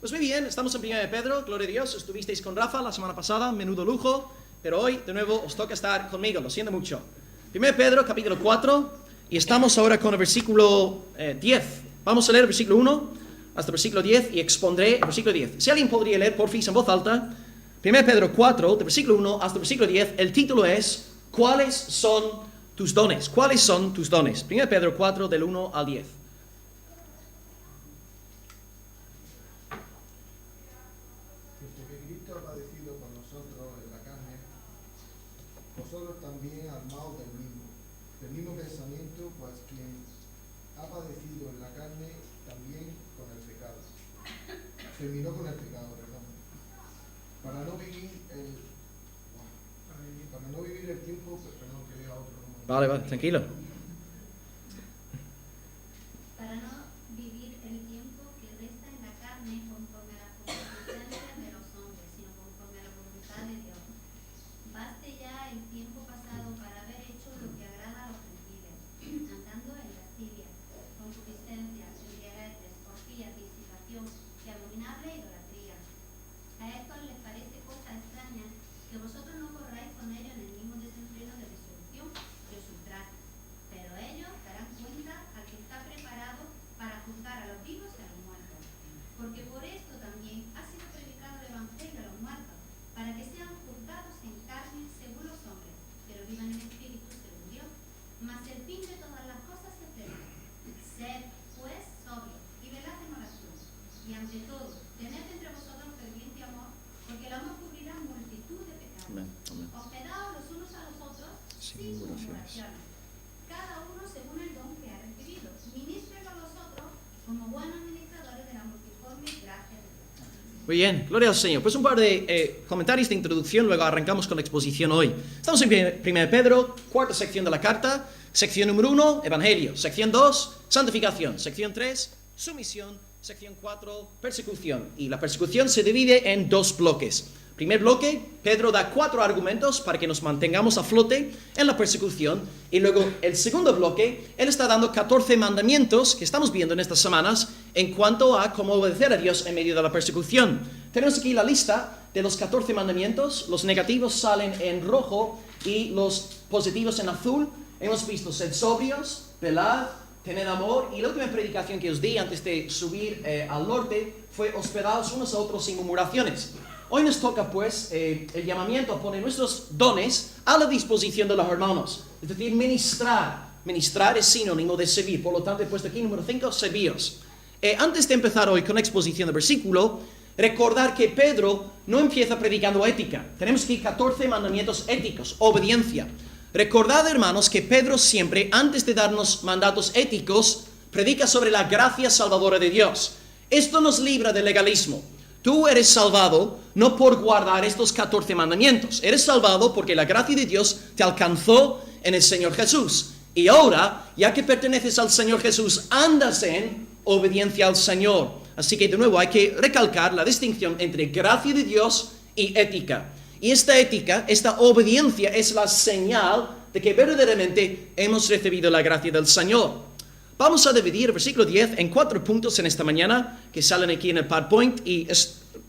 Pues muy bien, estamos en 1 de Pedro, gloria a Dios, estuvisteis con Rafa la semana pasada, menudo lujo, pero hoy de nuevo os toca estar conmigo, lo siento mucho. 1 de Pedro, capítulo 4, y estamos ahora con el versículo 10. Vamos a leer el versículo 1 hasta el versículo 10 y expondré el versículo 10. Si alguien podría leer, porfis, en voz alta, 1 de Pedro 4, del versículo 1 hasta el versículo 10, el título es, ¿cuáles son tus dones? ¿Cuáles son tus dones? 1 de Pedro 4, del 1 al 10. Vosotros también armaos del mismo pensamiento, pues quien ha padecido en la carne también con el pecado, terminó con el pecado, perdón, para no vivir el tiempo, perdón, que lea otro número. Vale, tranquilo. Para no vivir el tiempo que resta en la carne conforme a la concupiscencia de los hombres, sino conforme a la voluntad de Dios. Baste ya el tiempo pasado para haber hecho lo que agrada a los gentiles, andando en lascivia, concupiscencia, embriagueces, orgías, disipación y abominable idolatría. A estos les parece cosa extraña que vosotros no corráis con ellos en el mismo desenfreno de disolución que os ultraje. Pero ellos darán cuenta al que está preparado para juzgar a los vivos y a los muertos. Porque por esto también ha sido predicado el Evangelio a los muertos, para que sean juzgados en carne según los hombres, pero vivan en espíritu según Dios. Mas el fin de todas las cosas es cerca. Sed, pues, sobrios y velad en oración. Y ante todo, tened entre vosotros ferviente amor, porque el amor cubrirá multitud de pecados. Amén, amén. Hospedaos los unos a los otros Sin sin murmuraciones. murmuraciones. Cada uno según el don que ha recibido. Ministrelo a los otros como buenos administradores de la multiforme gracia de Dios. Muy bien, gloria al Señor. Pues un par de comentarios de introducción, luego arrancamos con la exposición hoy. Estamos en 1 de Pedro, cuarta sección de la carta. Sección número 1, Evangelio. Sección 2, Santificación. Sección 3, Sumisión. Sección 4, Persecución. Y la persecución se divide en dos bloques. Primer bloque, Pedro da 4 argumentos para que nos mantengamos a flote en la persecución. Y luego el segundo bloque, él está dando 14 mandamientos que estamos viendo en estas semanas en cuanto a cómo obedecer a Dios en medio de la persecución. Tenemos aquí la lista de los 14 mandamientos. Los negativos salen en rojo y los positivos en azul. Hemos visto ser sobrios, velad, tener amor. Y la última predicación que os di antes de subir al norte fue hospedaos unos a otros sin murmuraciones. Hoy nos toca pues el llamamiento a poner nuestros dones a la disposición de los hermanos. Es decir, ministrar. Ministrar es sinónimo de servir. Por lo tanto, he puesto aquí número 5, servíos. Antes de empezar hoy con la exposición del versículo, recordar que Pedro no empieza predicando ética. Tenemos aquí 14 mandamientos éticos, obediencia. Recordad, hermanos, que Pedro siempre, antes de darnos mandatos éticos, predica sobre la gracia salvadora de Dios. Esto nos libra del legalismo. Tú eres salvado no por guardar estos 14 mandamientos. Eres salvado porque la gracia de Dios te alcanzó en el Señor Jesús. Y ahora, ya que perteneces al Señor Jesús, andas en obediencia al Señor. Así que de nuevo hay que recalcar la distinción entre gracia de Dios y ética. Y esta ética, esta obediencia es la señal de que verdaderamente hemos recibido la gracia del Señor. Vamos a dividir el versículo 10 en 4 puntos en esta mañana que salen aquí en el PowerPoint y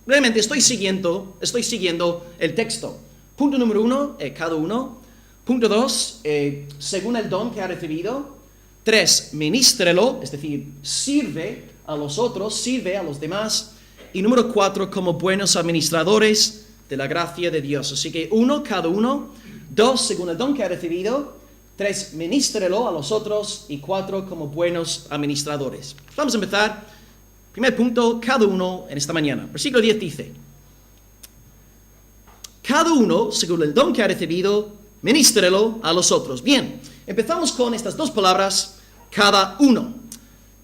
realmente estoy siguiendo el texto. Punto número 1, cada uno. Punto 2, según el don que ha recibido. 3, ministrelo, es decir, sirve a los otros, sirve a los demás. Y número 4, como buenos administradores de la gracia de Dios. Así que 1, cada uno. 2, según el don que ha recibido. 3, ministrelo a los otros. Y 4, como buenos administradores. Vamos a empezar. Primer punto, cada uno en esta mañana. Versículo 10 dice: cada uno, según el don que ha recibido, ministrelo a los otros. Bien, empezamos con estas dos palabras, cada uno.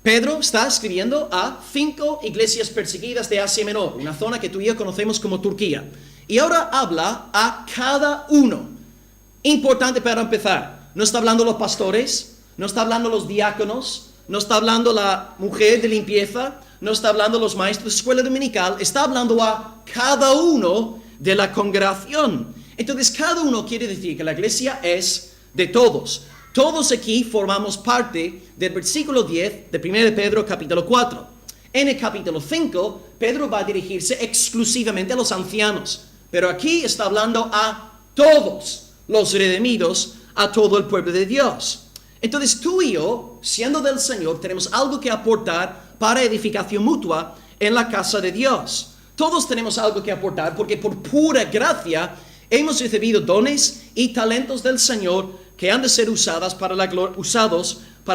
Pedro está escribiendo a 5 iglesias perseguidas de Asia Menor, una zona que tú y yo conocemos como Turquía. Y ahora habla a cada uno. Importante para empezar. No está hablando los pastores, no está hablando los diáconos, no está hablando la mujer de limpieza, no está hablando los maestros de escuela dominical, está hablando a cada uno de la congregación. Entonces, cada uno quiere decir que la iglesia es de todos. Todos aquí formamos parte del versículo 10 de 1 de Pedro capítulo 4. En el capítulo 5, Pedro va a dirigirse exclusivamente a los ancianos, pero aquí está hablando a todos los redimidos, a todo el pueblo de Dios. Entonces tú y yo, siendo del Señor, tenemos algo que aportar para edificación mutua en la casa de Dios. Todos tenemos algo que aportar porque por pura gracia hemos recibido dones y talentos del Señor que han de ser usados para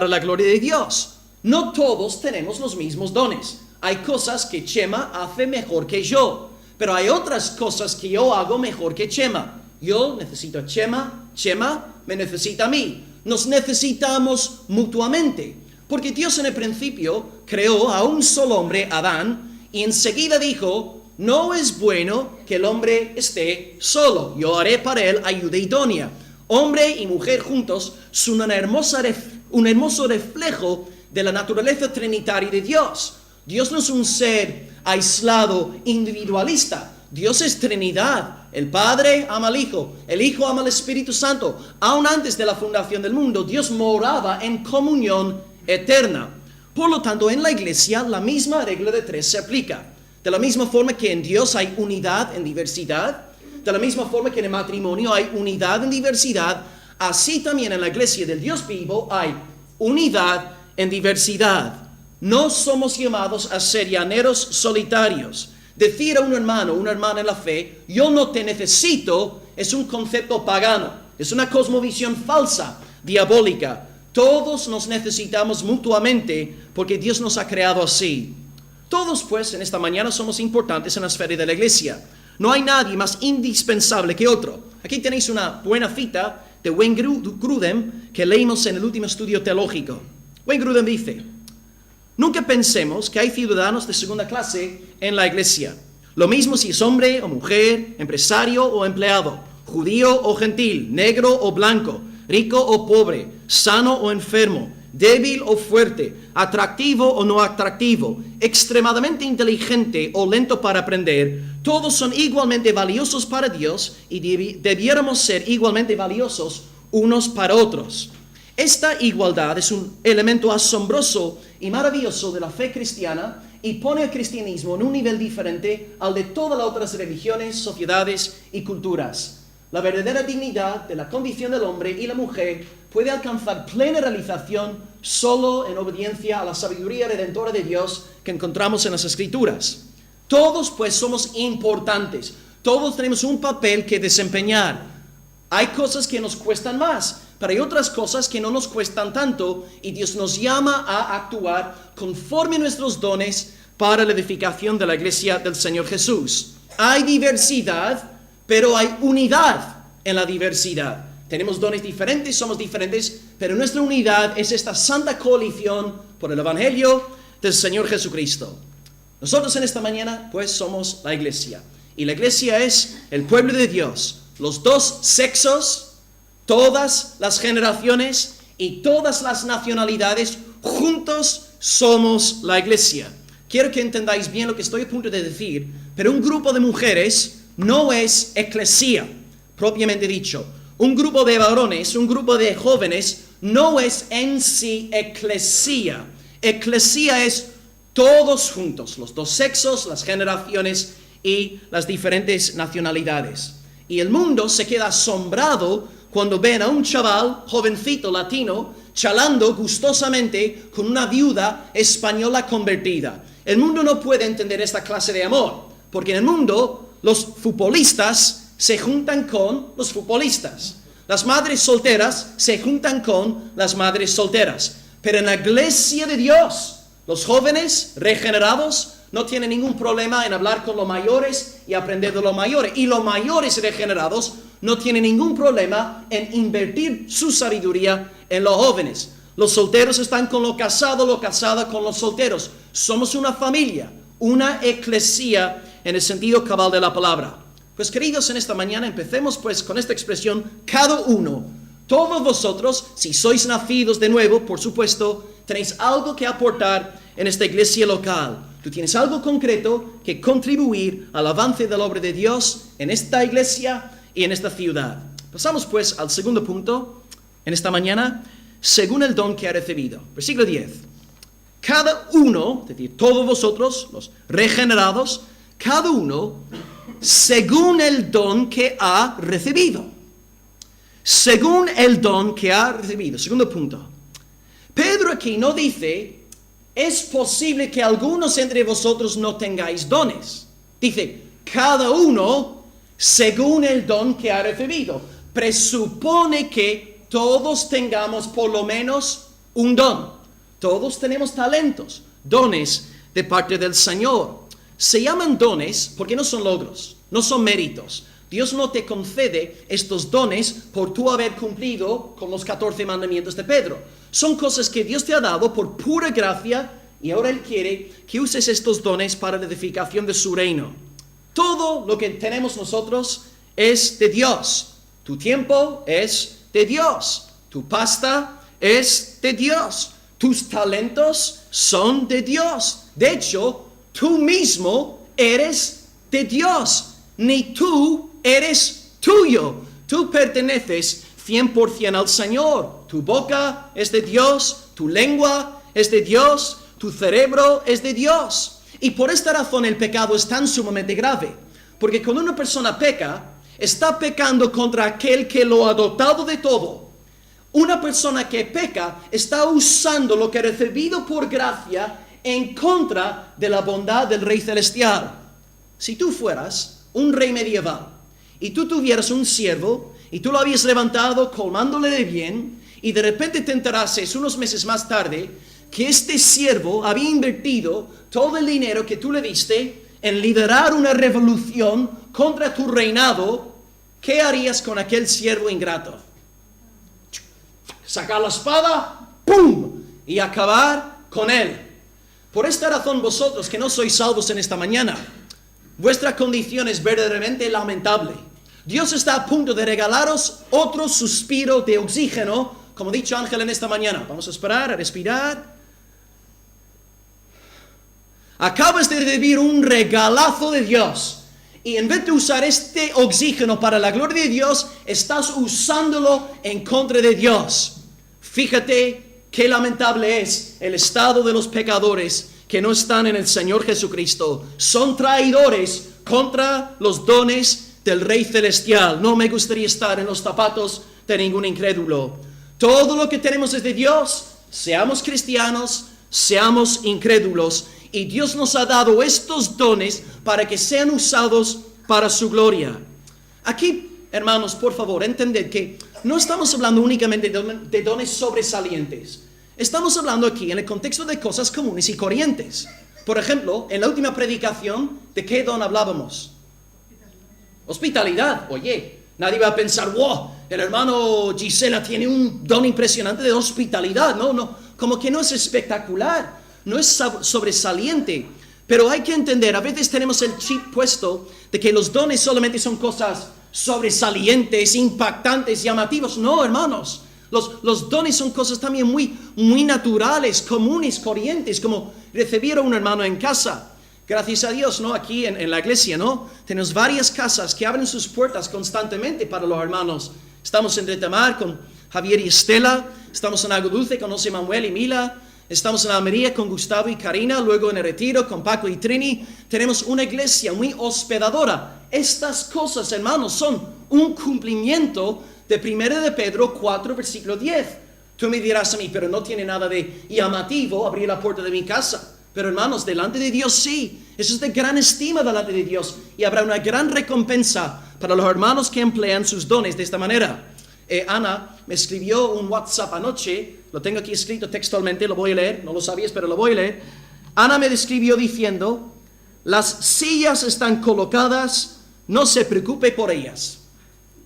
la gloria de Dios. No todos tenemos los mismos dones. Hay cosas que Chema hace mejor que yo, pero hay otras cosas que yo hago mejor que Chema. Yo necesito a Chema, Chema me necesita a mí. Nos necesitamos mutuamente, porque Dios en el principio creó a un solo hombre, Adán, y enseguida dijo, no es bueno que el hombre esté solo, yo haré para él ayuda idónea. Hombre y mujer juntos son un hermoso reflejo de la naturaleza trinitaria de Dios. Dios no es un ser aislado, individualista. Dios es Trinidad. El Padre ama al Hijo, el Hijo ama al Espíritu Santo. Aún antes de la fundación del mundo, Dios moraba en comunión eterna. Por lo tanto, en la iglesia, la misma regla de tres se aplica. De la misma forma que en Dios hay unidad en diversidad, de la misma forma que en el matrimonio hay unidad en diversidad, así también en la iglesia del Dios vivo hay unidad en diversidad. No somos llamados a ser llaneros solitarios. Decir a un hermano, una hermana en la fe, yo no te necesito, es un concepto pagano, es una cosmovisión falsa, diabólica. Todos nos necesitamos mutuamente porque Dios nos ha creado así. Todos pues en esta mañana somos importantes en la esfera de la iglesia. No hay nadie más indispensable que otro. Aquí tenéis una buena cita de Wayne Grudem que leímos en el último estudio teológico. Wayne Grudem dice, nunca pensemos que hay ciudadanos de segunda clase en la iglesia. Lo mismo si es hombre o mujer, empresario o empleado, judío o gentil, negro o blanco, rico o pobre, sano o enfermo, débil o fuerte, atractivo o no atractivo, extremadamente inteligente o lento para aprender, todos son igualmente valiosos para Dios y debiéramos ser igualmente valiosos unos para otros. Esta igualdad es un elemento asombroso y maravilloso de la fe cristiana y pone al cristianismo en un nivel diferente al de todas las otras religiones, sociedades y culturas. La verdadera dignidad de la condición del hombre y la mujer puede alcanzar plena realización solo en obediencia a la sabiduría redentora de Dios que encontramos en las Escrituras. Todos pues somos importantes, todos tenemos un papel que desempeñar. Hay cosas que nos cuestan más, pero hay otras cosas que no nos cuestan tanto y Dios nos llama a actuar conforme a nuestros dones para la edificación de la iglesia del Señor Jesús. Hay diversidad, pero hay unidad en la diversidad. Tenemos dones diferentes, somos diferentes, pero nuestra unidad es esta santa coalición por el Evangelio del Señor Jesucristo. Nosotros en esta mañana, pues, somos la iglesia. Y la iglesia es el pueblo de Dios. Los dos sexos, todas las generaciones y todas las nacionalidades, juntos somos la iglesia. Quiero que entendáis bien lo que estoy a punto de decir, pero un grupo de mujeres no es eclesía, propiamente dicho. Un grupo de varones, un grupo de jóvenes, no es en sí eclesía. Eclesía es todos juntos, los dos sexos, las generaciones y las diferentes nacionalidades. Y el mundo se queda asombrado cuando ven a un chaval, jovencito latino, charlando gustosamente con una viuda española convertida. El mundo no puede entender esta clase de amor, porque en el mundo los futbolistas se juntan con los futbolistas. Las madres solteras se juntan con las madres solteras. Pero en la iglesia de Dios, los jóvenes regenerados no tienen ningún problema en hablar con los mayores y aprender de los mayores. Y los mayores regenerados no tienen ningún problema en invertir su sabiduría en los jóvenes. Los solteros están con los casados con los solteros. Somos una familia, una eclesía en el sentido cabal de la palabra. Pues queridos, en esta mañana empecemos pues con esta expresión, cada uno. Todos vosotros, si sois nacidos de nuevo, por supuesto, tenéis algo que aportar en esta iglesia local. Tú tienes algo concreto que contribuir al avance de la obra de Dios en esta iglesia y en esta ciudad. Pasamos pues al segundo punto en esta mañana, según el don que ha recibido. Versículo 10. cada uno, es decir, todos vosotros, los regenerados, cada uno, según el don que ha recibido. Según el don que ha recibido. Segundo punto. Pedro aquí no dice, es posible que algunos entre vosotros no tengáis dones. Dice, cada uno según el don que ha recibido. Presupone que todos tengamos por lo menos un don. Todos tenemos talentos, dones de parte del Señor. Se llaman dones porque no son logros, no son méritos. Dios no te concede estos dones por tú haber cumplido con los 14 mandamientos de Pedro. Son cosas que Dios te ha dado por pura gracia y ahora Él quiere que uses estos dones para la edificación de su reino. Todo lo que tenemos nosotros es de Dios. Tu tiempo es de Dios. Tu pasta es de Dios. Tus talentos son de Dios. De hecho, tú mismo eres de Dios. Ni tú eres tuyo. Tú perteneces 100% al Señor. Tu boca es de Dios. Tu lengua es de Dios. Tu cerebro es de Dios. Y por esta razón el pecado es tan sumamente grave. Porque cuando una persona peca, está pecando contra aquel que lo ha dotado de todo. Una persona que peca está usando lo que ha recibido por gracia en contra de la bondad del Rey Celestial. Si tú fueras un rey medieval y tú tuvieras un siervo y tú lo habías levantado colmándole de bien y de repente te enterases unos meses más tarde que este siervo había invertido todo el dinero que tú le diste en liderar una revolución contra tu reinado, ¿qué harías con aquel siervo ingrato? Sacar la espada, ¡pum! Y acabar con él. Por esta razón vosotros que no sois salvos en esta mañana, vuestra condición es verdaderamente lamentable. Dios está a punto de regalaros otro suspiro de oxígeno, como ha dicho Ángel en esta mañana. Vamos a esperar, a respirar. Acabas de recibir un regalazo de Dios. Y en vez de usar este oxígeno para la gloria de Dios, estás usándolo en contra de Dios. Fíjate qué lamentable es el estado de los pecadores que no están en el Señor Jesucristo. Son traidores contra los dones del Rey Celestial. No me gustaría estar en los zapatos de ningún incrédulo. Todo lo que tenemos es de Dios. Seamos cristianos, seamos incrédulos. Y Dios nos ha dado estos dones para que sean usados para su gloria. Aquí, hermanos, por favor, entended que no estamos hablando únicamente de dones sobresalientes. Estamos hablando aquí en el contexto de cosas comunes y corrientes. Por ejemplo, en la última predicación, ¿de qué don hablábamos? Hospitalidad. Oye, nadie va a pensar, wow, el hermano Gisela tiene un don impresionante de hospitalidad. No, como que no es espectacular. No es sobresaliente, pero hay que entender, a veces tenemos el chip puesto de que los dones solamente son cosas sobresalientes, impactantes, llamativos. No, hermanos, los dones son cosas también muy naturales, comunes, corrientes, como recibir a un hermano en casa. Gracias a Dios, ¿no? Aquí en la iglesia, ¿no? Tenemos varias casas que abren sus puertas constantemente para los hermanos. Estamos en Retamar con Javier y Estela, estamos en Aguadulce con José Manuel y Mila. Estamos en Almería con Gustavo y Karina, luego en el Retiro con Paco y Trini. Tenemos una iglesia muy hospedadora. Estas cosas, hermanos, son un cumplimiento de 1 de Pedro 4, versículo 10. Tú me dirás a mí, pero no tiene nada de llamativo abrir la puerta de mi casa. Pero hermanos, delante de Dios sí. Eso es de gran estima delante de Dios. Y habrá una gran recompensa para los hermanos que emplean sus dones de esta manera. Ana me escribió un WhatsApp anoche, lo tengo aquí escrito textualmente, lo voy a leer, no lo sabías, pero lo voy a leer. Ana me escribió diciendo, las sillas están colocadas, no se preocupe por ellas.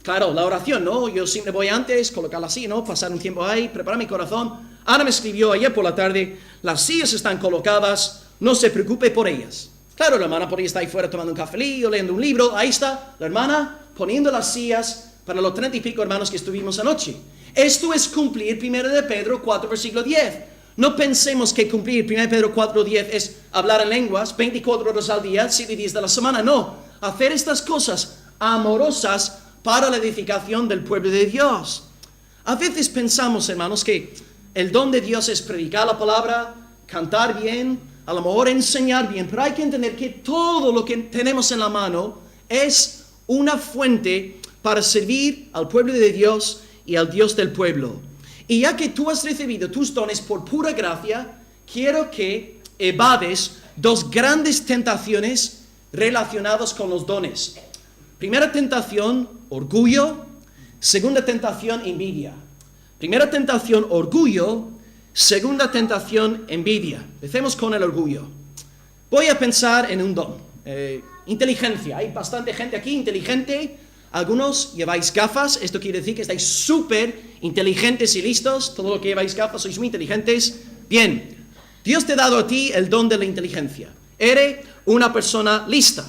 Claro, la oración, ¿no? Yo siempre voy antes, colocarla así, ¿no? Pasar un tiempo ahí, preparar mi corazón. Ana me escribió ayer por la tarde, las sillas están colocadas, no se preocupe por ellas. Claro, la hermana por ahí está ahí fuera tomando un cafelillo, leyendo un libro, ahí está la hermana poniendo las sillas para los 30 y pico hermanos que estuvimos anoche. Esto es cumplir 1 de Pedro 4, versículo 10. No pensemos que cumplir 1 de Pedro 4, 10 es hablar en lenguas 24 horas al día, 7 días de la semana. No, hacer estas cosas amorosas para la edificación del pueblo de Dios. A veces pensamos, hermanos, que el don de Dios es predicar la palabra, cantar bien, a lo mejor enseñar bien, pero hay que entender que todo lo que tenemos en la mano es una fuente para servir al pueblo de Dios y al Dios del pueblo. Y ya que tú has recibido tus dones por pura gracia, quiero que evades dos grandes tentaciones relacionadas con los dones. Primera tentación, orgullo. Segunda tentación, envidia. Primera tentación, orgullo. Segunda tentación, envidia. Empecemos con el orgullo. Voy a pensar en un don. Inteligencia. Hay bastante gente aquí inteligente. Algunos lleváis gafas. Esto quiere decir que estáis súper inteligentes y listos. Todo lo que lleváis gafas sois muy inteligentes. Bien. Dios te ha dado a ti el don de la inteligencia. Eres una persona lista.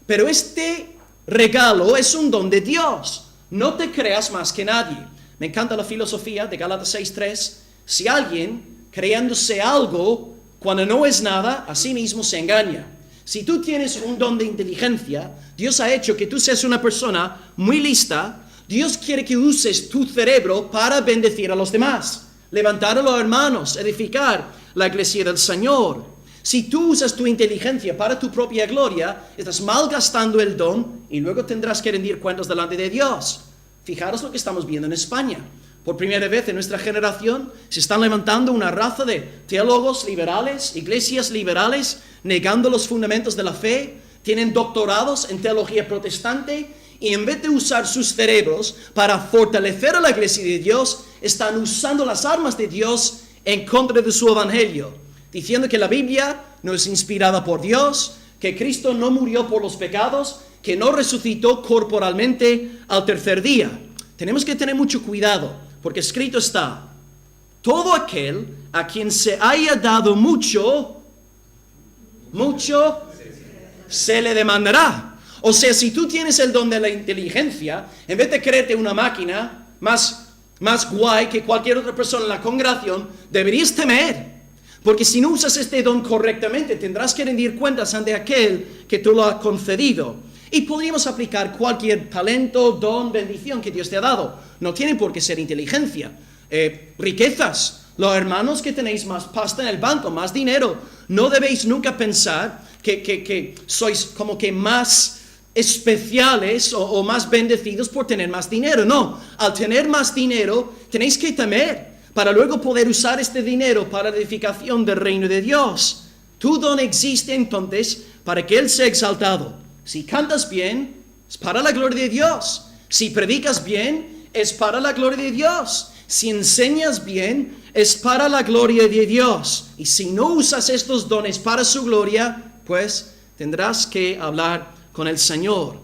Pero este regalo es un don de Dios. No te creas más que nadie. Me encanta la filosofía de Gálatas 6:3. Si alguien, creyéndose algo, cuando no es nada, a sí mismo se engaña. Si tú tienes un don de inteligencia, Dios ha hecho que tú seas una persona muy lista. Dios quiere que uses tu cerebro para bendecir a los demás, levantar a los hermanos, edificar la iglesia del Señor. Si tú usas tu inteligencia para tu propia gloria, estás malgastando el don y luego tendrás que rendir cuentas delante de Dios. Fijaros lo que estamos viendo en España. Por primera vez en nuestra generación se están levantando una raza de teólogos liberales, iglesias liberales, negando los fundamentos de la fe, tienen doctorados en teología protestante y en vez de usar sus cerebros para fortalecer a la iglesia de Dios, están usando las armas de Dios en contra de su evangelio, diciendo que la Biblia no es inspirada por Dios, que Cristo no murió por los pecados, que no resucitó corporalmente al tercer día. Tenemos que tener mucho cuidado, porque escrito está, todo aquel a quien se haya dado mucho se le demandará. O sea, si tú tienes el don de la inteligencia, en vez de creerte una máquina más guay que cualquier otra persona en la congregación, deberías temer. Porque si no usas este don correctamente, tendrás que rendir cuentas ante aquel que tú lo has concedido. Y podríamos aplicar cualquier talento, don, bendición que Dios te ha dado. No tiene por qué ser inteligencia. Riquezas. Los hermanos que tenéis más pasta en el banco, más dinero, no debéis nunca pensar que sois como que más especiales o más bendecidos por tener más dinero. No, al tener más dinero tenéis que temer para luego poder usar este dinero para la edificación del reino de Dios. Tu don existe entonces para que Él sea exaltado. Si cantas bien, es para la gloria de Dios. Si predicas bien, es para la gloria de Dios. Si enseñas bien, es para la gloria de Dios. Y si no usas estos dones para su gloria, pues tendrás que hablar con el Señor.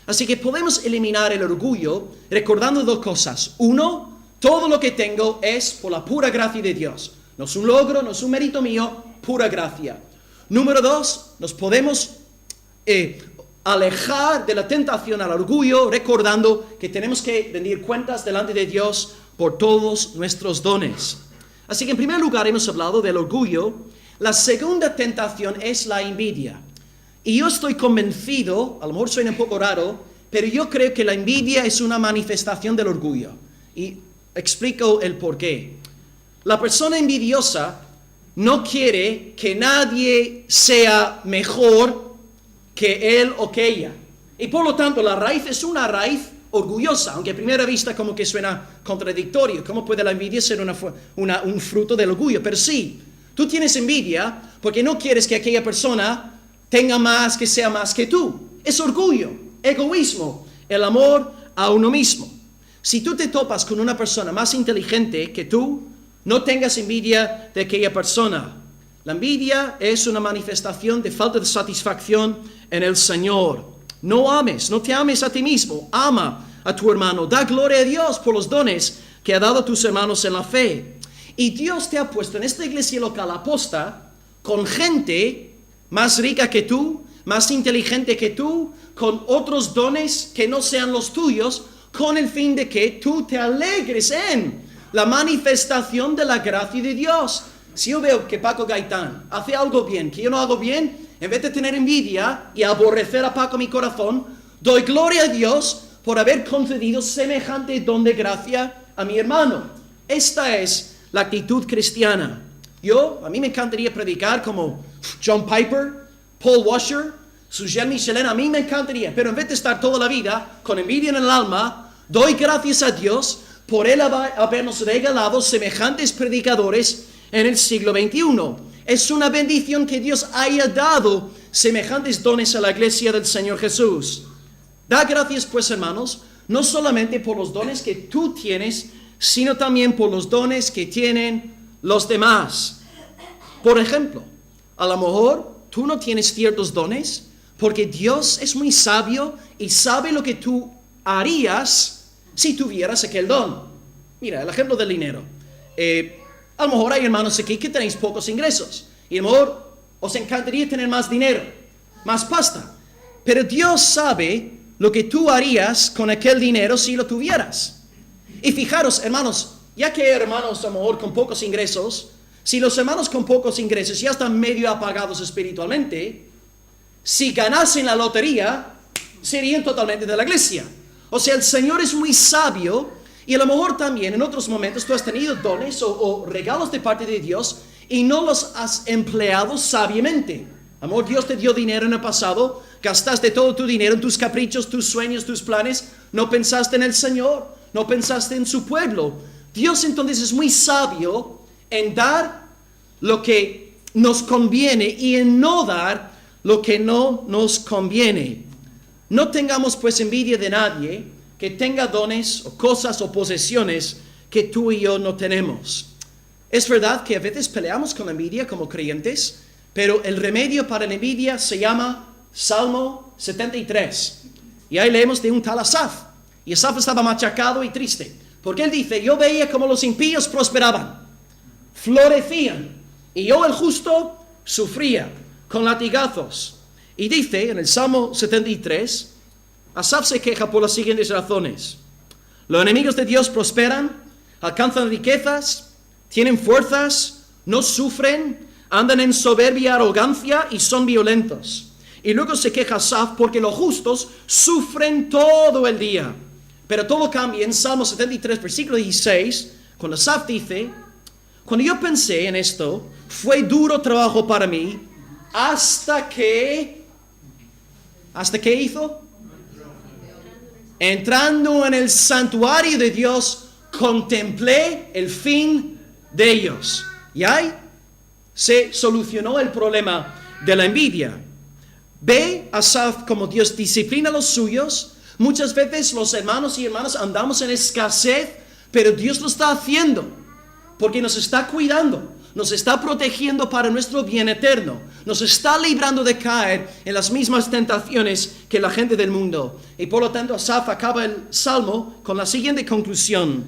Así que podemos eliminar el orgullo recordando dos cosas. Uno, todo lo que tengo es por la pura gracia de Dios. No es un logro, no es un mérito mío, pura gracia. Número dos, nos podemos alejar de la tentación al orgullo recordando que tenemos que rendir cuentas delante de Dios por todos nuestros dones. Así que en primer lugar hemos hablado del orgullo. La segunda tentación es la envidia. Y yo estoy convencido, a lo mejor suena un poco raro, pero yo creo que la envidia es una manifestación del orgullo. Y explico el porqué. La persona envidiosa no quiere que nadie sea mejor que él o que ella. Y por lo tanto la raíz es una raíz orgullosa, aunque a primera vista como que suena contradictorio. ¿Cómo puede la envidia ser un fruto del orgullo? Pero sí, tú tienes envidia porque no quieres que aquella persona tenga más, que sea más que tú. Es orgullo, egoísmo, el amor a uno mismo. Si tú te topas con una persona más inteligente que tú, no tengas envidia de aquella persona. La envidia es una manifestación de falta de satisfacción en el Señor. No ames, no te ames a ti mismo, ama a tu hermano, da gloria a Dios por los dones que ha dado a tus hermanos en la fe. Y Dios te ha puesto en esta iglesia local aposta con gente más rica que tú, más inteligente que tú, con otros dones que no sean los tuyos, con el fin de que tú te alegres en la manifestación de la gracia de Dios. Si yo veo que Paco Gaitán hace algo bien, que yo no hago bien, en vez de tener envidia y aborrecer a Paco en mi corazón, doy gloria a Dios por haber concedido semejante don de gracia a mi hermano. Esta es la actitud cristiana. A mí me encantaría predicar como John Piper, Paul Washer, Sujel Michelin, a mí me encantaría, pero en vez de estar toda la vida con envidia en el alma, doy gracias a Dios por Él habernos regalado semejantes predicadores en el siglo XXI. Es una bendición que Dios haya dado semejantes dones a la iglesia del Señor Jesús. Da gracias pues, hermanos, no solamente por los dones que tú tienes, sino también por los dones que tienen los demás. Por ejemplo, a lo mejor tú no tienes ciertos dones porque Dios es muy sabio y sabe lo que tú harías si tuvieras aquel don. Mira, el ejemplo del dinero. A lo mejor hay hermanos aquí que tenéis pocos ingresos y a lo mejor os encantaría tener más dinero, más pasta. Pero Dios sabe lo que tú harías con aquel dinero si lo tuvieras. Y fijaros, hermanos, ya que hay hermanos a lo mejor con pocos ingresos, si los hermanos con pocos ingresos ya están medio apagados espiritualmente, si ganasen la lotería, serían totalmente de la iglesia. O sea, el Señor es muy sabio y a lo mejor también en otros momentos tú has tenido dones o regalos de parte de Dios y no los has empleado sabiamente. A lo mejor Dios te dio dinero en el pasado, gastaste todo tu dinero en tus caprichos, tus sueños, tus planes, no pensaste en el Señor, no pensaste en su pueblo. Dios entonces es muy sabio en dar lo que nos conviene y en no dar lo que no nos conviene. No tengamos pues envidia de nadie que tenga dones o cosas o posesiones que tú y yo no tenemos. Es verdad que a veces peleamos con la envidia como creyentes, pero el remedio para la envidia se llama Salmo 73. Y ahí leemos de un tal Asaf. Y Asaf estaba machacado y triste, porque él dice: yo veía como los impíos prosperaban, florecían, y yo el justo sufría con latigazos. Y dice en el Salmo 73, Asaf se queja por las siguientes razones: los enemigos de Dios prosperan, alcanzan riquezas, tienen fuerzas, no sufren, andan en soberbia, arrogancia y son violentos. Y luego se queja Asaf porque los justos sufren todo el día. Pero todo cambia en Salmo 73, versículo 16, cuando Asaf dice: cuando yo pensé en esto, fue duro trabajo para mí, hasta que hizo, entrando en el santuario de Dios, contemplé el fin de ellos. Y ahí se solucionó el problema de la envidia. Ve Asaf como Dios disciplina a los suyos. Muchas veces los hermanos y hermanas andamos en escasez, pero Dios lo está haciendo porque nos está cuidando, nos está protegiendo para nuestro bien eterno, nos está librando de caer en las mismas tentaciones que la gente del mundo. Y por lo tanto Asaf acaba el salmo con la siguiente conclusión: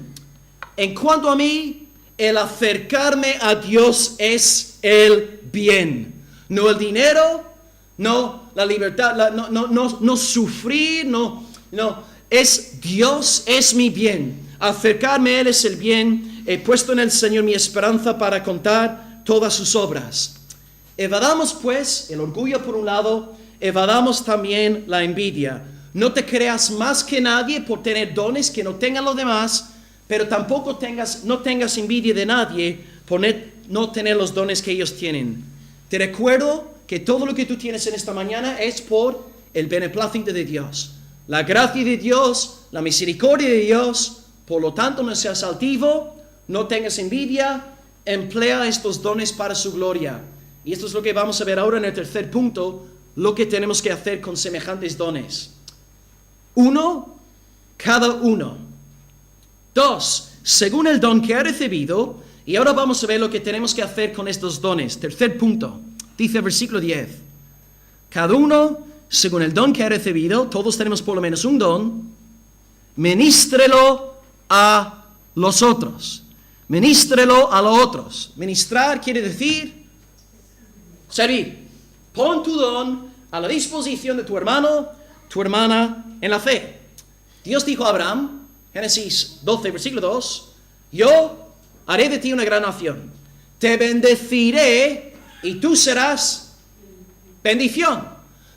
en cuanto a mí, el acercarme a Dios es el bien, no el dinero, no la libertad, no sufrir, no, es Dios, es mi bien. Acercarme a Él es el bien. He puesto en el Señor mi esperanza para contar todas sus obras. Evadamos pues el orgullo por un lado, evadamos también la envidia. No te creas más que nadie por tener dones que no tengan los demás, pero tampoco no tengas envidia de nadie por no tener los dones que ellos tienen. Te recuerdo que todo lo que tú tienes en esta mañana es por el beneplácito de Dios, la gracia de Dios, la misericordia de Dios. Por lo tanto, no seas altivo, no tengas envidia, emplea estos dones para su gloria. Y esto es lo que vamos a ver ahora en el tercer punto, lo que tenemos que hacer con semejantes dones. 1, cada uno. 2, según el don que ha recibido. Y ahora vamos a ver lo que tenemos que hacer con estos dones. Tercer punto, dice el versículo 10. Cada uno, según el don que ha recibido, todos tenemos por lo menos un don, ministrelo a los otros. Ministrelo a los otros. Ministrar quiere decir servir. Pon tu don a la disposición de tu hermano, tu hermana en la fe. Dios dijo a Abraham, Génesis 12, versículo 2, yo haré de ti una gran nación, te bendeciré y tú serás bendición.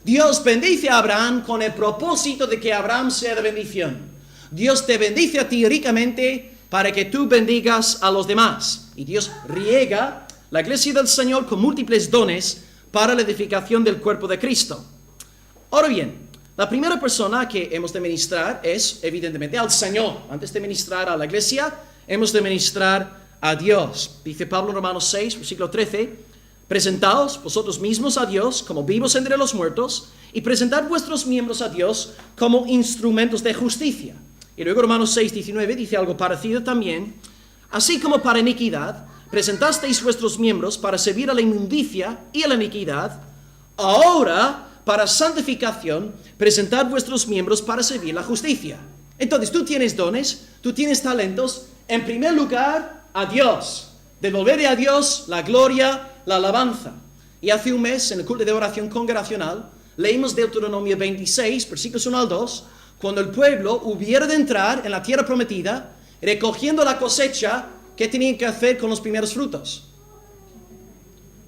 Dios bendice a Abraham con el propósito de que Abraham sea de bendición. Dios te bendice a ti ricamente para que tú bendigas a los demás. Y Dios riega la iglesia del Señor con múltiples dones para la edificación del cuerpo de Cristo. Ahora bien, la primera persona que hemos de ministrar es evidentemente al Señor. Antes de ministrar a la iglesia, hemos de ministrar a Dios. Dice Pablo en Romanos 6, versículo 13, presentaos vosotros mismos a Dios como vivos entre los muertos y presentad vuestros miembros a Dios como instrumentos de justicia. Y luego Romanos 6, 19 dice algo parecido también. Así como para iniquidad, presentasteis vuestros miembros para servir a la inmundicia y a la iniquidad, ahora para santificación, presentad vuestros miembros para servir la justicia. Entonces, tú tienes dones, tú tienes talentos, en primer lugar, a Dios. Devolverle a Dios la gloria, la alabanza. Y hace un mes, en el culto de oración congregacional, leímos Deuteronomio 26, versículos 1 al 2, cuando el pueblo hubiera de entrar en la tierra prometida, recogiendo la cosecha, ¿qué tenían que hacer con los primeros frutos?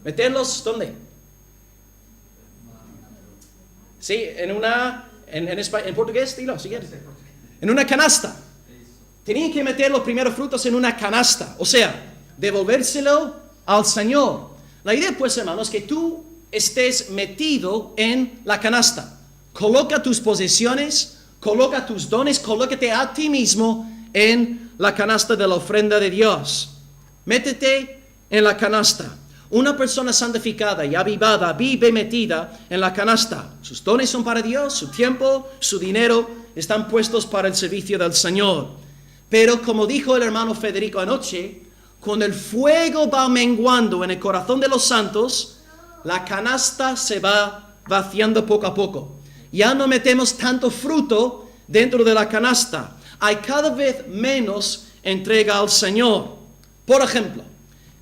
¿Meterlos dónde? Sí, en portugués, dilo, si quieres. En una canasta. Tenían que meter los primeros frutos en una canasta. O sea, devolvérselo al Señor. La idea, pues, hermanos, es que tú estés metido en la canasta. Coloca tus posesiones, coloca tus dones, colócate a ti mismo en la canasta de la ofrenda de Dios. Métete en la canasta. Una persona santificada y avivada vive metida en la canasta. Sus dones son para Dios, su tiempo, su dinero están puestos para el servicio del Señor. Pero como dijo el hermano Federico anoche, cuando el fuego va menguando en el corazón de los santos, la canasta se va vaciando poco a poco. Ya no metemos tanto fruto dentro de la canasta. Hay cada vez menos entrega al Señor. Por ejemplo,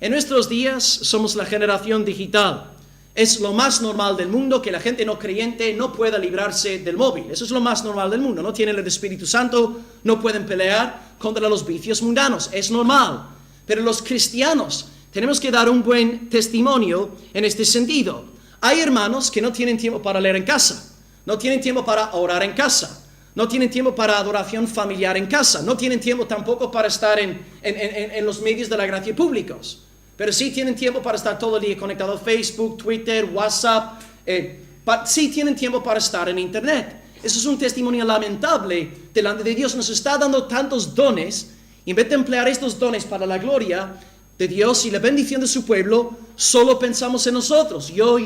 en nuestros días somos la generación digital. Es lo más normal del mundo que la gente no creyente no pueda librarse del móvil. Eso es lo más normal del mundo. No tienen el Espíritu Santo, no pueden pelear contra los vicios mundanos. Es normal. Pero los cristianos tenemos que dar un buen testimonio en este sentido. Hay hermanos que no tienen tiempo para leer en casa. No tienen tiempo para orar en casa. No tienen tiempo para adoración familiar en casa. No tienen tiempo tampoco para estar en los medios de la gracia públicos. Pero sí tienen tiempo para estar todo el día conectado a Facebook, Twitter, WhatsApp. Sí tienen tiempo para estar en Internet. Eso es un testimonio lamentable delante de Dios. Nos está dando tantos dones. Y en vez de emplear estos dones para la gloria de Dios y la bendición de su pueblo, solo pensamos en nosotros. Yo.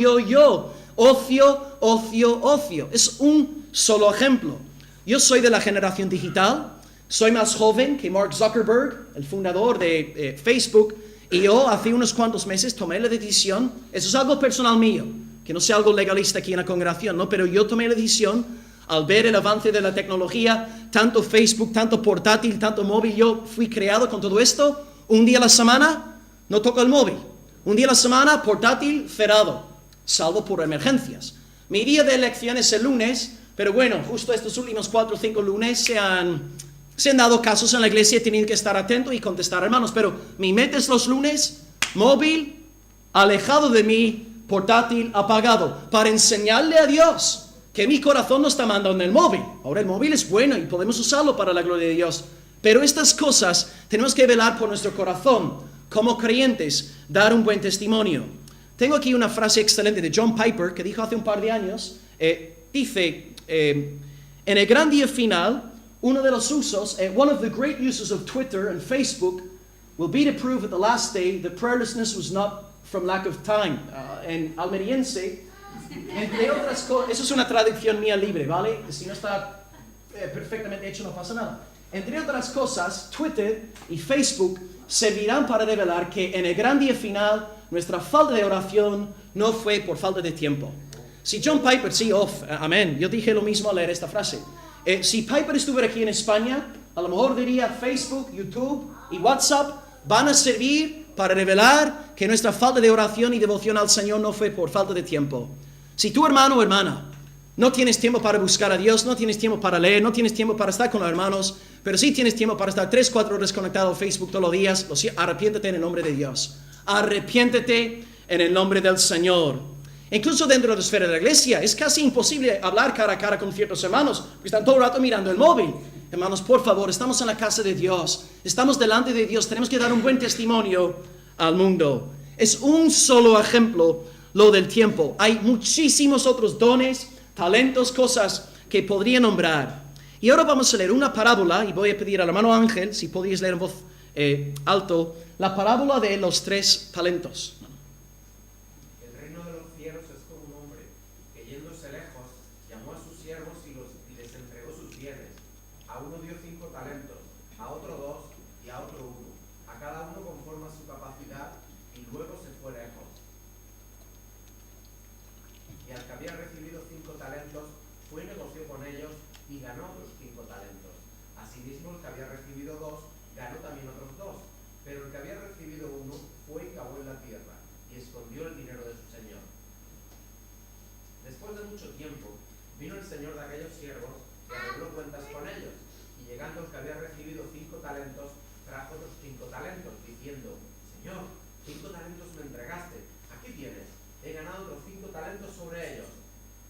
Ocio, ocio, ocio. Es un solo ejemplo. Yo soy de la generación digital. Soy más joven que Mark Zuckerberg, el fundador de Facebook. Y yo hace unos cuantos meses tomé la decisión, eso es algo personal mío, que no sea algo legalista aquí en la congregación, ¿no? Pero yo tomé la decisión, al ver el avance de la tecnología, tanto Facebook, tanto portátil, tanto móvil, yo fui creado con todo esto. Un día a la semana no toco el móvil. Un día a la semana portátil cerrado, salvo por emergencias. Mi día de elecciones es el lunes, pero bueno, justo estos últimos 4 o 5 lunes se han dado casos en la iglesia, he tenido que estar atento y contestar, hermanos, pero mi meta es los lunes, móvil, alejado de mí, portátil, apagado, para enseñarle a Dios que mi corazón no está mandando en el móvil. Ahora el móvil es bueno y podemos usarlo para la gloria de Dios, pero estas cosas tenemos que velar por nuestro corazón, como creyentes, dar un buen testimonio. Tengo aquí una frase excelente de John Piper, que dijo hace un par de años, dice, en el gran día final, uno de los usos, one of the great uses of Twitter and Facebook will be to prove at the last day that prayerlessness was not from lack of time. En almeriense, entre otras cosas, eso es una traducción mía libre, ¿vale? Si no está perfectamente hecho no pasa nada. Entre otras cosas, Twitter y Facebook servirán para revelar que en el gran día final nuestra falta de oración no fue por falta de tiempo. Si John Piper, amén, yo dije lo mismo al leer esta frase. Si Piper estuviera aquí en España, a lo mejor diría Facebook, YouTube y WhatsApp van a servir para revelar que nuestra falta de oración y devoción al Señor no fue por falta de tiempo. Si tu hermano o hermana no tienes tiempo para buscar a Dios, no tienes tiempo para leer, no tienes tiempo para estar con los hermanos, pero sí tienes tiempo para estar 3-4 horas conectado a Facebook todos los días, arrepiéntete en el nombre de Dios. Arrepiéntete en el nombre del Señor. Incluso dentro de la esfera de la iglesia, es casi imposible hablar cara a cara con ciertos hermanos, porque están todo el rato mirando el móvil. Hermanos, por favor, estamos en la casa de Dios, estamos delante de Dios, tenemos que dar un buen testimonio al mundo. Es un solo ejemplo lo del tiempo. Hay muchísimos otros dones, talentos, cosas que podría nombrar. Y ahora vamos a leer una parábola, y voy a pedir al hermano Ángel, si podéis leer en voz alto, la parábola de los 3 talentos. El reino de los cielos es como un hombre que yéndose lejos llamó a sus siervos y les entregó sus bienes. A uno dio 5 talentos, a otro 2 y a otro 1, a cada uno conforme a su capacidad, y luego se fue lejos. Y al que había recibido 5 talentos, fue y negoció con ellos y ganó otros 5 talentos. Asimismo, el que había recibido 2 ganó también otros 2. Pero el que había recibido 1 fue y cavó en la tierra y escondió el dinero de su señor. Después de mucho tiempo, vino el señor de aquellos siervos y arregló cuentas con ellos. Y llegando el que había recibido 5 talentos, trajo otros 5 talentos, diciendo: Señor, 5 talentos me entregaste, aquí tienes, he ganado otros 5 talentos sobre ellos.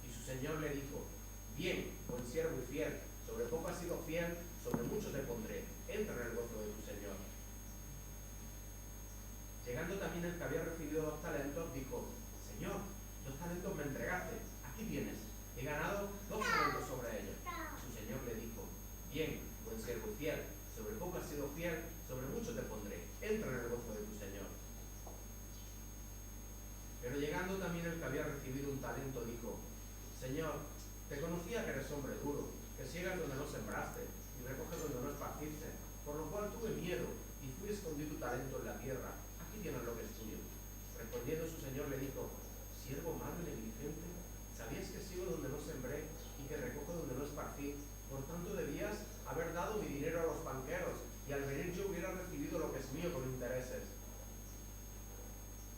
Y su señor le dijo: Bien, buen siervo y fiel, sobre poco has sido fiel, sobre mucho te pondré, entra en el gozo de tu señor. Llegando también el que había recibido 2 talentos, dijo: Señor, 2 talentos me entregaste, aquí tienes, he ganado 2 talentos sobre ellos. Su señor le dijo: Bien, buen siervo y fiel, sobre poco has sido fiel, sobre mucho te pondré, entra en el gozo de tu señor. Pero llegando también el que había recibido 1 talento, dijo: Señor, te conocía que eres hombre duro, que siegas donde no sembraste y recoges donde no esparciste, por lo cual tuve miedo y fui a esconder tu talento en la tierra. Aquí tienes lo que es tuyo. Respondiendo su señor le dijo: Siervo malo y negligente, ¿sabías que sigo donde no sembré y que recojo donde no esparcí? Por tanto debías haber dado mi dinero a los banqueros, y al venir yo hubiera recibido lo que es mío con intereses.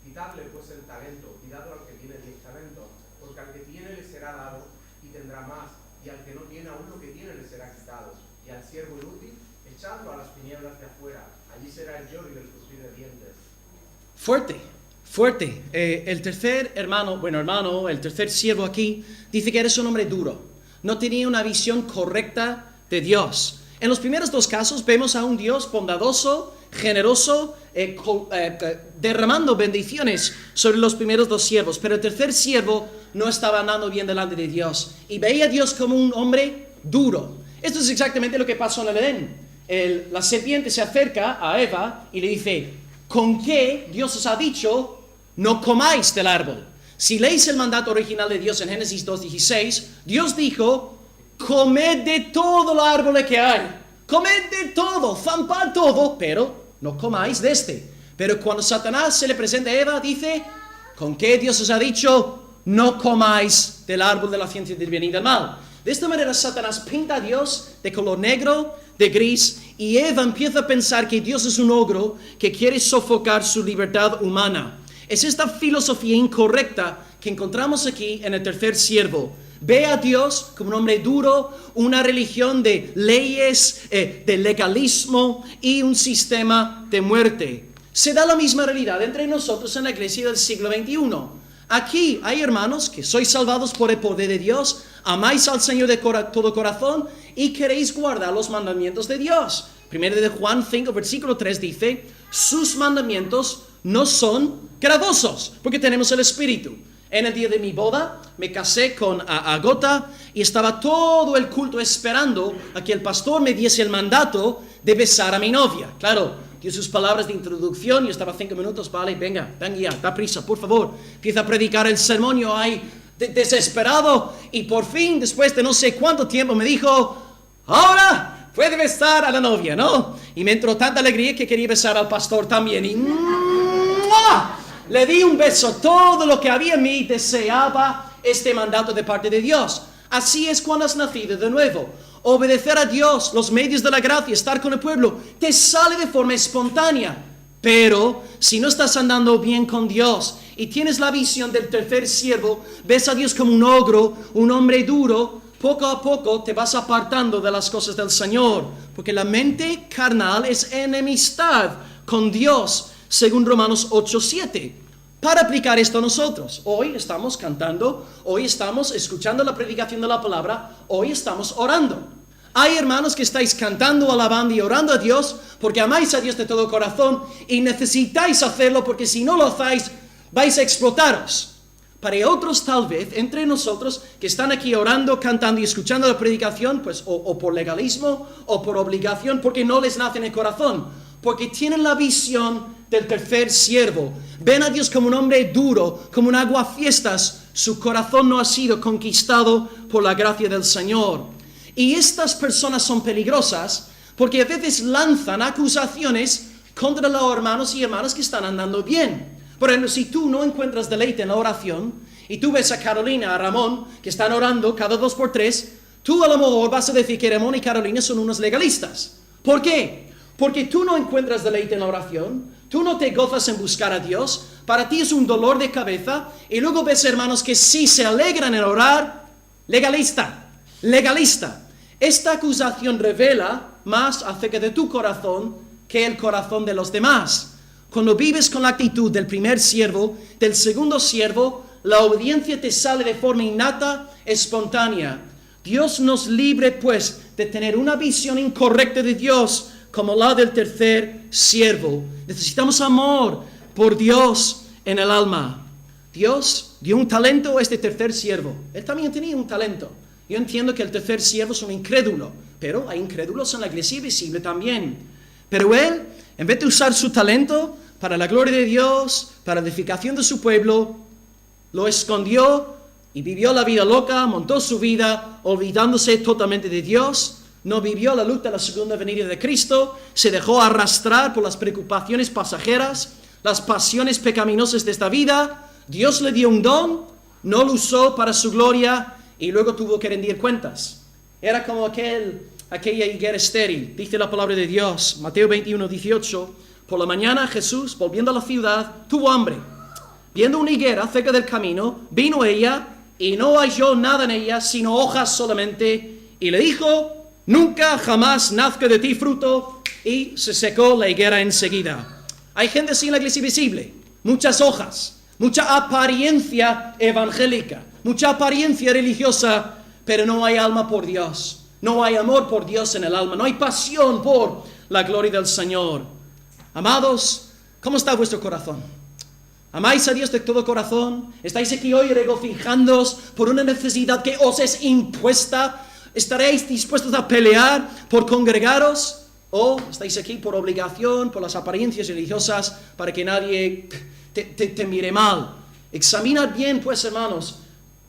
Quitadle pues el talento y dadlo al que tiene 10 talentos, porque al que tiene le será dado y tendrá más, y al que no tiene aún lo que tiene le será quitado. Y al siervo inútil, echadlo a las tinieblas de afuera, allí será el lloro y el crujir de dientes. Fuerte, fuerte. El tercer el tercer siervo aquí, dice que eres un hombre duro. No tenía una visión correcta de Dios. En los primeros 2 casos vemos a un Dios bondadoso, generoso, derramando bendiciones sobre los primeros 2 siervos. Pero el tercer siervo no estaba andando bien delante de Dios y veía a Dios como un hombre duro. Esto es exactamente lo que pasó en el Edén. La serpiente se acerca a Eva y le dice: ¿con qué Dios os ha dicho no comáis del árbol? Si leéis el mandato original de Dios en Génesis 2:16, Dios dijo: comed de todo el árbol que hay, comed de todo, zampad todo, pero no comáis de este. Pero cuando Satanás se le presenta a Eva, dice: ¿con qué Dios os ha dicho no comáis del árbol de la ciencia del bien y del mal? De esta manera Satanás pinta a Dios de color negro, de gris, y Eva empieza a pensar que Dios es un ogro que quiere sofocar su libertad humana. Es esta filosofía incorrecta que encontramos aquí en el tercer siervo. Ve a Dios como un hombre duro, una religión de leyes, de legalismo y un sistema de muerte. Se da la misma realidad entre nosotros en la iglesia del siglo XXI. Aquí hay hermanos que sois salvados por el poder de Dios, amáis al Señor de todo corazón y queréis guardar los mandamientos de Dios. Primero de Juan 5, versículo 3 dice: sus mandamientos no son gravosos, porque tenemos el Espíritu. En el día de mi boda me casé con Agota y estaba todo el culto esperando a que el pastor me diese el mandato de besar a mi novia. Claro, dio sus palabras de introducción, yo estaba 5 minutos, vale, venga ya, da prisa, por favor. Empieza a predicar el sermón, yo ahí desesperado, y por fin, después de no sé cuánto tiempo, me dijo: ahora puede besar a la novia, ¿no? Y me entró tanta alegría que quería besar al pastor también, y ¡mua! Le di un beso. Todo lo que había en mí deseaba este mandato de parte de Dios. Así es cuando has nacido de nuevo. Obedecer a Dios, los medios de la gracia, estar con el pueblo, te sale de forma espontánea. Pero si no estás andando bien con Dios y tienes la visión del tercer siervo, ves a Dios como un ogro, un hombre duro, poco a poco te vas apartando de las cosas del Señor. Porque la mente carnal es enemistad con Dios, según Romanos 8:7. Para aplicar esto a nosotros, hoy estamos cantando, hoy estamos escuchando la predicación de la palabra, hoy estamos orando. Hay hermanos que estáis cantando, alabando y orando a Dios porque amáis a Dios de todo corazón y necesitáis hacerlo porque si no lo hacéis vais a explotaros. Para otros tal vez, entre nosotros que están aquí orando, cantando y escuchando la predicación, pues o por legalismo o por obligación, porque no les nace en el corazón, porque tienen la visión del tercer siervo. Ven a Dios como un hombre duro, como un aguafiestas. Su corazón no ha sido conquistado por la gracia del Señor. Y estas personas son peligrosas porque a veces lanzan acusaciones contra los hermanos y hermanas que están andando bien. Por ejemplo, si tú no encuentras deleite en la oración y tú ves a Carolina, a Ramón, que están orando cada 2 por 3, tú a lo mejor vas a decir que Ramón y Carolina son unos legalistas. ¿Por qué? Porque tú no encuentras deleite en la oración, tú no te gozas en buscar a Dios, para ti es un dolor de cabeza, y luego ves hermanos que sí se alegran en orar, legalista. Esta acusación revela más acerca de tu corazón que el corazón de los demás. Cuando vives con la actitud del primer siervo, del segundo siervo, la obediencia te sale de forma innata, espontánea. Dios nos libre, pues, de tener una visión incorrecta de Dios como la del tercer siervo. Necesitamos amor por Dios en el alma. Dios dio un talento a este tercer siervo. Él también tenía un talento. Yo entiendo que el tercer siervo es un incrédulo, pero hay incrédulos en la iglesia visible también. Pero él, en vez de usar su talento para la gloria de Dios, para la edificación de su pueblo, lo escondió y vivió la vida loca, montó su vida, olvidándose totalmente de Dios. No vivió la lucha de la segunda venida de Cristo, se dejó arrastrar por las preocupaciones pasajeras, las pasiones pecaminosas de esta vida. Dios le dio un don, no lo usó para su gloria y luego tuvo que rendir cuentas. Era como aquella higuera estéril, dice la palabra de Dios, Mateo 21, 18. Por la mañana Jesús, volviendo a la ciudad, tuvo hambre. Viendo una higuera cerca del camino, vino ella y no halló nada en ella, sino hojas solamente, y le dijo: nunca jamás nazca de ti fruto, y se secó la higuera enseguida. Hay gente así en la iglesia visible, muchas hojas, mucha apariencia evangélica, mucha apariencia religiosa, pero no hay alma por Dios, no hay amor por Dios en el alma, no hay pasión por la gloria del Señor. Amados, ¿cómo está vuestro corazón? ¿Amáis a Dios de todo corazón? ¿Estáis aquí hoy regocijándoos por una necesidad que os es impuesta? ¿Estaréis dispuestos a pelear por congregaros? ¿O estáis aquí por obligación, por las apariencias religiosas, para que nadie te mire mal? Examinad bien, pues, hermanos,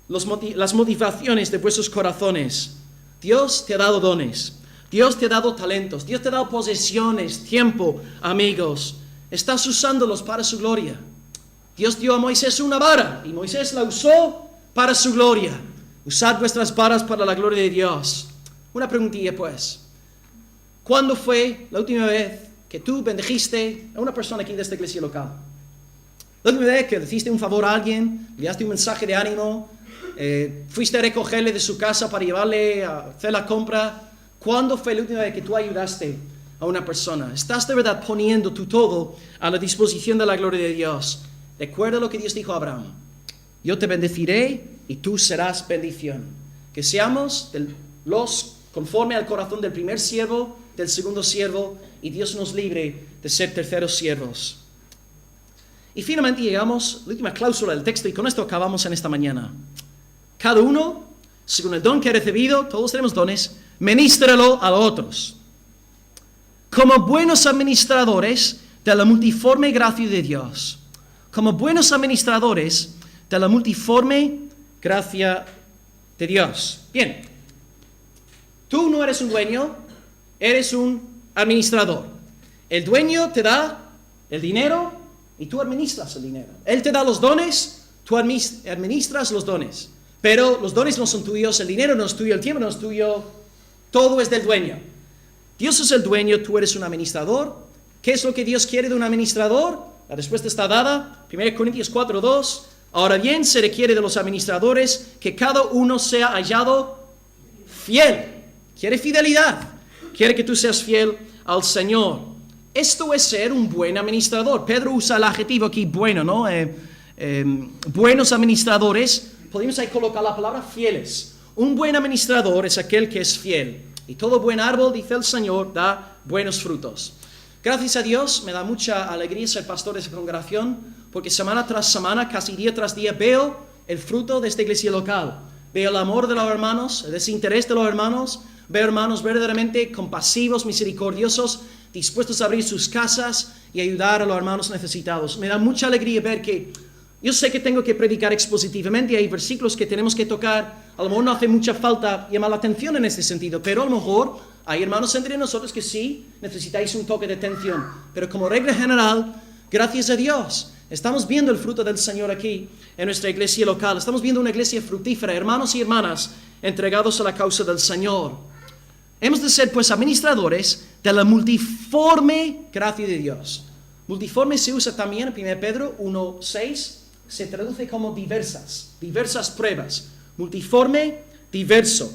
las motivaciones de vuestros corazones. Dios te ha dado dones, Dios te ha dado talentos, Dios te ha dado posesiones, tiempo, amigos. Estás usándolos para su gloria. Dios dio a Moisés una vara y Moisés la usó para su gloria. Usad vuestras varas para la gloria de Dios. Una preguntilla, pues. ¿Cuándo fue la última vez que tú bendijiste a una persona aquí de esta iglesia local? La última vez que le hiciste un favor a alguien, le daste un mensaje de ánimo, fuiste a recogerle de su casa para llevarle a hacer la compra. ¿Cuándo fue la última vez que tú ayudaste a una persona? ¿Estás de verdad poniendo tu todo a la disposición de la gloria de Dios? Recuerda lo que Dios dijo a Abraham: yo te bendeciré y tú serás bendición. Que seamos los conforme al corazón del primer siervo, del segundo siervo, y Dios nos libre de ser terceros siervos. Y finalmente llegamos a la última cláusula del texto, y con esto acabamos en esta mañana. Cada uno, según el don que ha recibido, todos tenemos dones, ministralo a los otros, como buenos administradores de la multiforme gracia de Dios. Como buenos administradores de la multiforme gracia de Dios. Bien, tú no eres un dueño, eres un administrador. El dueño te da el dinero y tú administras el dinero. Él te da los dones, tú administras los dones. Pero los dones no son tuyos, el dinero no es tuyo, el tiempo no es tuyo, todo es del dueño. Dios es el dueño, tú eres un administrador. ¿Qué es lo que Dios quiere de un administrador? La respuesta está dada, 1 Corintios 4:2. Ahora bien, se requiere de los administradores que cada uno sea hallado fiel. Quiere fidelidad. Quiere que tú seas fiel al Señor. Esto es ser un buen administrador. Pedro usa el adjetivo aquí bueno, ¿no? Buenos administradores. Podemos ahí colocar la palabra fieles. Un buen administrador es aquel que es fiel. Y todo buen árbol, dice el Señor, da buenos frutos. Gracias a Dios, me da mucha alegría ser pastor de esa congregación, porque semana tras semana, casi día tras día, veo el fruto de esta iglesia local. Veo el amor de los hermanos, el desinterés de los hermanos, veo hermanos verdaderamente compasivos, misericordiosos, dispuestos a abrir sus casas y ayudar a los hermanos necesitados. Me da mucha alegría ver que yo sé que tengo que predicar expositivamente, hay versículos que tenemos que tocar, a lo mejor no hace mucha falta llamar la atención en este sentido, pero a lo mejor hay hermanos entre nosotros que sí necesitáis un toque de atención. Pero como regla general, gracias a Dios, estamos viendo el fruto del Señor aquí en nuestra iglesia local. Estamos viendo una iglesia fructífera, hermanos y hermanas entregados a la causa del Señor. Hemos de ser pues administradores de la multiforme gracia de Dios. Multiforme se usa también en 1 Pedro 1:6, se traduce como diversas pruebas. Multiforme, diverso.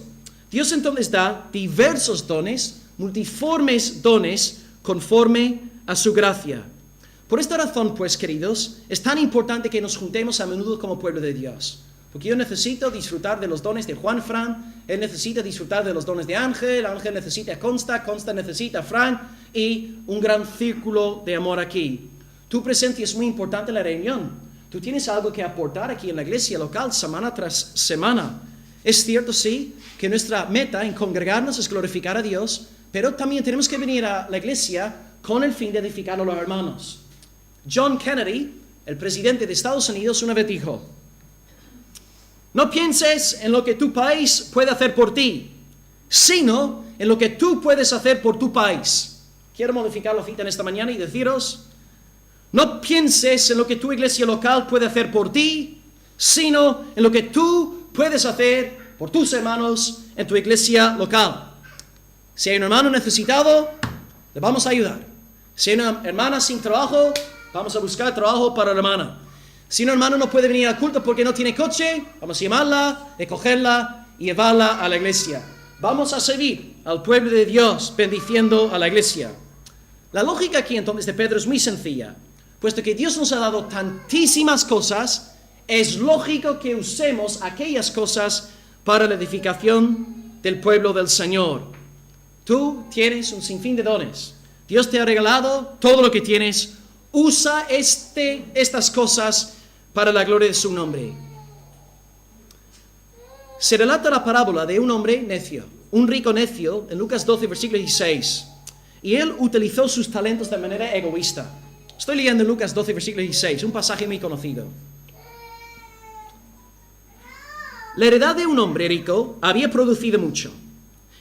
Dios entonces da diversos dones, multiformes dones, conforme a su gracia. Por esta razón, pues, queridos, es tan importante que nos juntemos a menudo como pueblo de Dios. Porque yo necesito disfrutar de los dones de Juan Fran, él necesita disfrutar de los dones de Ángel, Ángel necesita a Consta necesita a Fran, y un gran círculo de amor aquí. Tu presencia es muy importante en la reunión. Tú tienes algo que aportar aquí en la iglesia local semana tras semana. Es cierto, sí, que nuestra meta en congregarnos es glorificar a Dios, pero también tenemos que venir a la iglesia con el fin de edificar a los hermanos. John Kennedy, el presidente de Estados Unidos, una vez dijo: no pienses en lo que tu país puede hacer por ti, sino en lo que tú puedes hacer por tu país. Quiero modificar la cita en esta mañana y deciros: no pienses en lo que tu iglesia local puede hacer por ti, sino en lo que tú puedes hacer por tus hermanos en tu iglesia local. Si hay un hermano necesitado, le vamos a ayudar. Si hay una hermana sin trabajo, vamos a buscar trabajo para la hermana. Si un hermano no puede venir al culto porque no tiene coche, vamos a llamarla, recogerla y llevarla a la iglesia. Vamos a servir al pueblo de Dios bendiciendo a la iglesia. La lógica aquí entonces de Pedro es muy sencilla. Puesto que Dios nos ha dado tantísimas cosas, es lógico que usemos aquellas cosas para la edificación del pueblo del Señor. Tú tienes un sinfín de dones. Dios te ha regalado todo lo que tienes. Usa estas cosas para la gloria de su nombre. Se relata la parábola de un hombre necio, un rico necio, en Lucas 12, versículo 16. Y él utilizó sus talentos de manera egoísta. Estoy leyendo en Lucas 12, versículo 16, un pasaje muy conocido. La heredad de un hombre rico había producido mucho.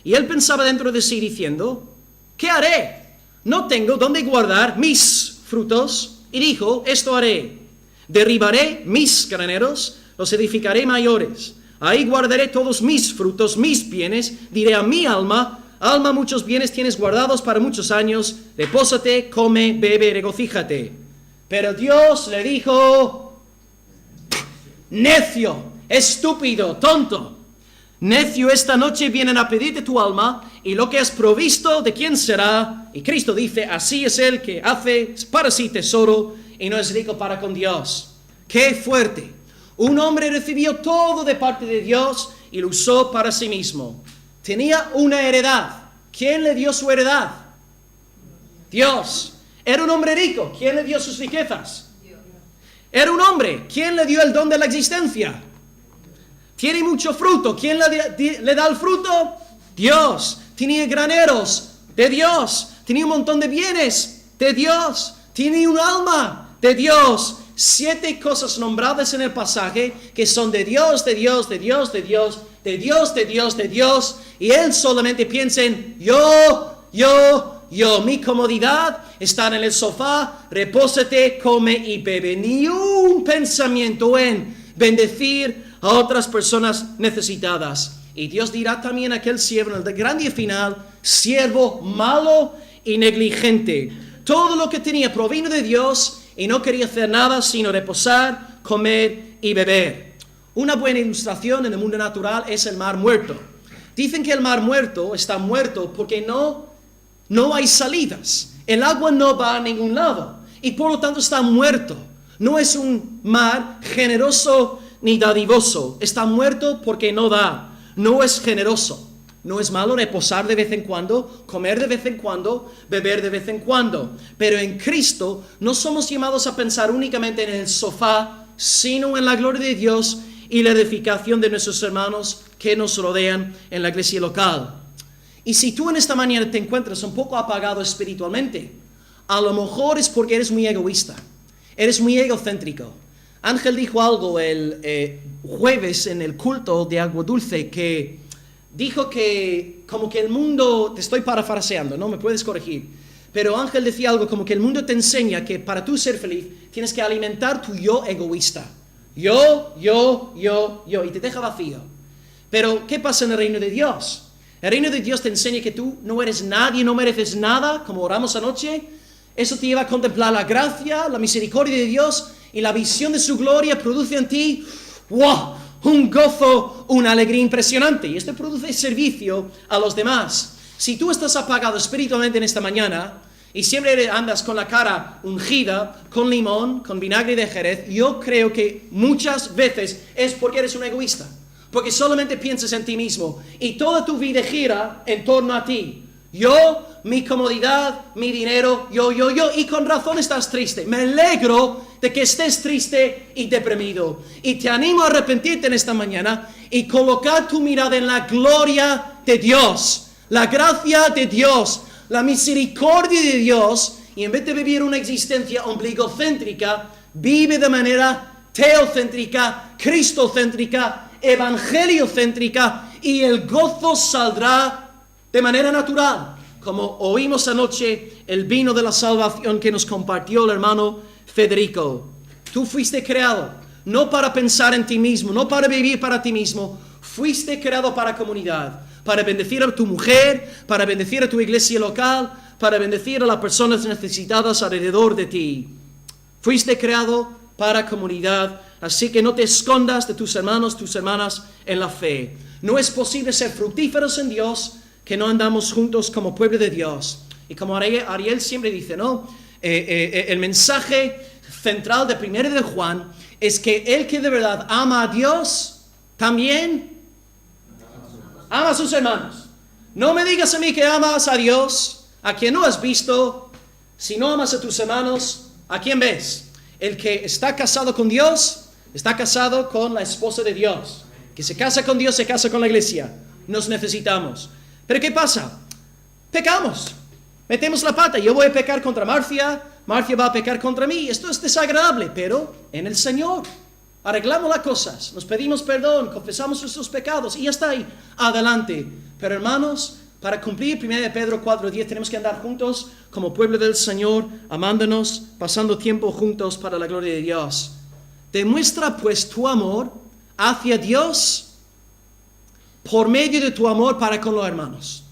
Y él pensaba dentro de sí diciendo: ¿qué haré? No tengo dónde guardar mis frutos. Y dijo: esto haré. Derribaré mis graneros, los edificaré mayores. Ahí guardaré todos mis frutos, mis bienes. Diré a mi alma: alma, muchos bienes tienes guardados para muchos años. Repósate, come, bebe, regocíjate. Pero Dios le dijo: necio, estúpido, tonto. Necio, esta noche vienen a pedirte tu alma, y lo que has provisto, ¿de quién será? Y Cristo dice: así es el que hace para sí tesoro y no es rico para con Dios. ¡Qué fuerte! Un hombre recibió todo de parte de Dios y lo usó para sí mismo. Tenía una heredad. ¿Quién le dio su heredad? Dios. Era un hombre rico. ¿Quién le dio sus riquezas? Era un hombre. ¿Quién le dio el don de la existencia? Tiene mucho fruto. ¿Quién le da el fruto? Dios. Tenía graneros de Dios. Tenía un montón de bienes de Dios. Tiene un alma de Dios. 7 cosas nombradas en el pasaje que son de Dios, de Dios, de Dios, de Dios, de Dios, de Dios, de Dios. Y él solamente piensa en yo. Mi comodidad está en el sofá. Repósate, come y bebe. Ni un pensamiento en bendecir a otras personas necesitadas. Y Dios dirá también a aquel siervo en el gran día final: siervo malo y negligente. Todo lo que tenía provino de Dios y no quería hacer nada sino reposar, comer y beber. Una buena ilustración en el mundo natural es el mar muerto. Dicen que el mar muerto está muerto porque no hay salidas. El agua no va a ningún lado y por lo tanto está muerto. No es un mar generoso ni dadivoso. Está muerto porque no da. No es generoso. No es malo reposar de vez en cuando, comer de vez en cuando, beber de vez en cuando. Pero en Cristo no somos llamados a pensar únicamente en el sofá, sino en la gloria de Dios y la edificación de nuestros hermanos que nos rodean en la iglesia local. Y si tú en esta mañana te encuentras un poco apagado espiritualmente, a lo mejor es porque eres muy egoísta, eres muy egocéntrico. Ángel dijo algo el jueves en el culto de Agua Dulce que dijo que como que el mundo, te estoy parafraseando, no me puedes corregir, pero Ángel decía algo como que el mundo te enseña que para tú ser feliz tienes que alimentar tu yo egoísta. Yo, y te deja vacío. Pero ¿qué pasa en el reino de Dios? El reino de Dios te enseña que tú no eres nadie, no mereces nada, como oramos anoche. Eso te lleva a contemplar la gracia, la misericordia de Dios y la visión de su gloria produce en ti, ¡wow!, un gozo, una alegría impresionante. Y esto produce servicio a los demás. Si tú estás apagado espiritualmente en esta mañana y siempre andas con la cara ungida, con limón, con vinagre de Jerez, yo creo que muchas veces es porque eres un egoísta. Porque solamente piensas en ti mismo y toda tu vida gira en torno a ti. Yo, mi comodidad, mi dinero, yo. Y con razón estás triste. Me alegro de que estés triste y deprimido. Y te animo a arrepentirte en esta mañana y colocar tu mirada en la gloria de Dios, la gracia de Dios, la misericordia de Dios. Y en vez de vivir una existencia ombligocéntrica, vive de manera teocéntrica, cristocéntrica, evangeliocéntrica, y el gozo saldrá de manera natural, como oímos anoche el vino de la salvación que nos compartió el hermano Federico. Tú fuiste creado no para pensar en ti mismo, no para vivir para ti mismo. Fuiste creado para comunidad, para bendecir a tu mujer, para bendecir a tu iglesia local, para bendecir a las personas necesitadas alrededor de ti. Fuiste creado para comunidad, así que no te escondas de tus hermanos, tus hermanas en la fe. No es posible ser fructíferos en Dios que no andamos juntos como pueblo de Dios. Y como Ariel siempre dice, ¿no? El mensaje central de 1 de Juan es que el que de verdad ama a Dios, también ama a sus hermanos. No me digas a mí que amas a Dios, a quien no has visto. Si no amas a tus hermanos, ¿a quién ves? El que está casado con Dios, está casado con la esposa de Dios. Que se casa con Dios, se casa con la iglesia. Nos necesitamos. Pero ¿qué pasa? Pecamos. Metemos la pata. Yo voy a pecar contra Marcia. Marcia va a pecar contra mí. Esto es desagradable, pero en el Señor arreglamos las cosas. Nos pedimos perdón, confesamos nuestros pecados y ya está ahí. Adelante. Pero hermanos, para cumplir 1 Pedro 4:10 tenemos que andar juntos como pueblo del Señor, amándonos, pasando tiempo juntos para la gloria de Dios. Demuestra pues tu amor hacia Dios por medio de tu amor para con los hermanos.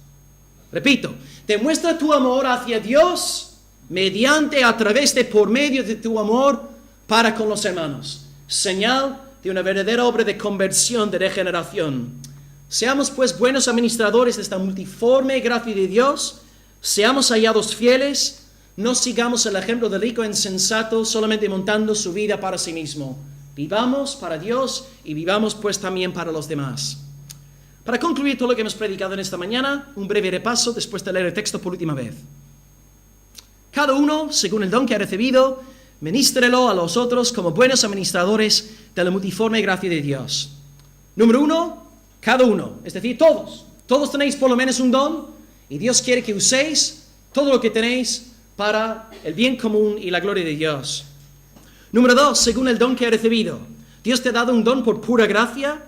Repito, demuestra tu amor hacia Dios mediante, a través de, por medio de tu amor para con los hermanos. Señal de una verdadera obra de conversión, de regeneración. Seamos pues buenos administradores de esta multiforme gracia de Dios. Seamos hallados fieles. No sigamos el ejemplo del rico insensato, solamente montando su vida para sí mismo. Vivamos para Dios y vivamos pues también para los demás. Para concluir todo lo que hemos predicado en esta mañana, un breve repaso después de leer el texto por última vez. Cada uno, según el don que ha recibido, ministrelo a los otros como buenos administradores de la multiforme gracia de Dios. Número 1, cada uno, es decir, todos. Todos tenéis por lo menos un don y Dios quiere que uséis todo lo que tenéis para el bien común y la gloria de Dios. Número 2, según el don que ha recibido. Dios te ha dado un don por pura gracia.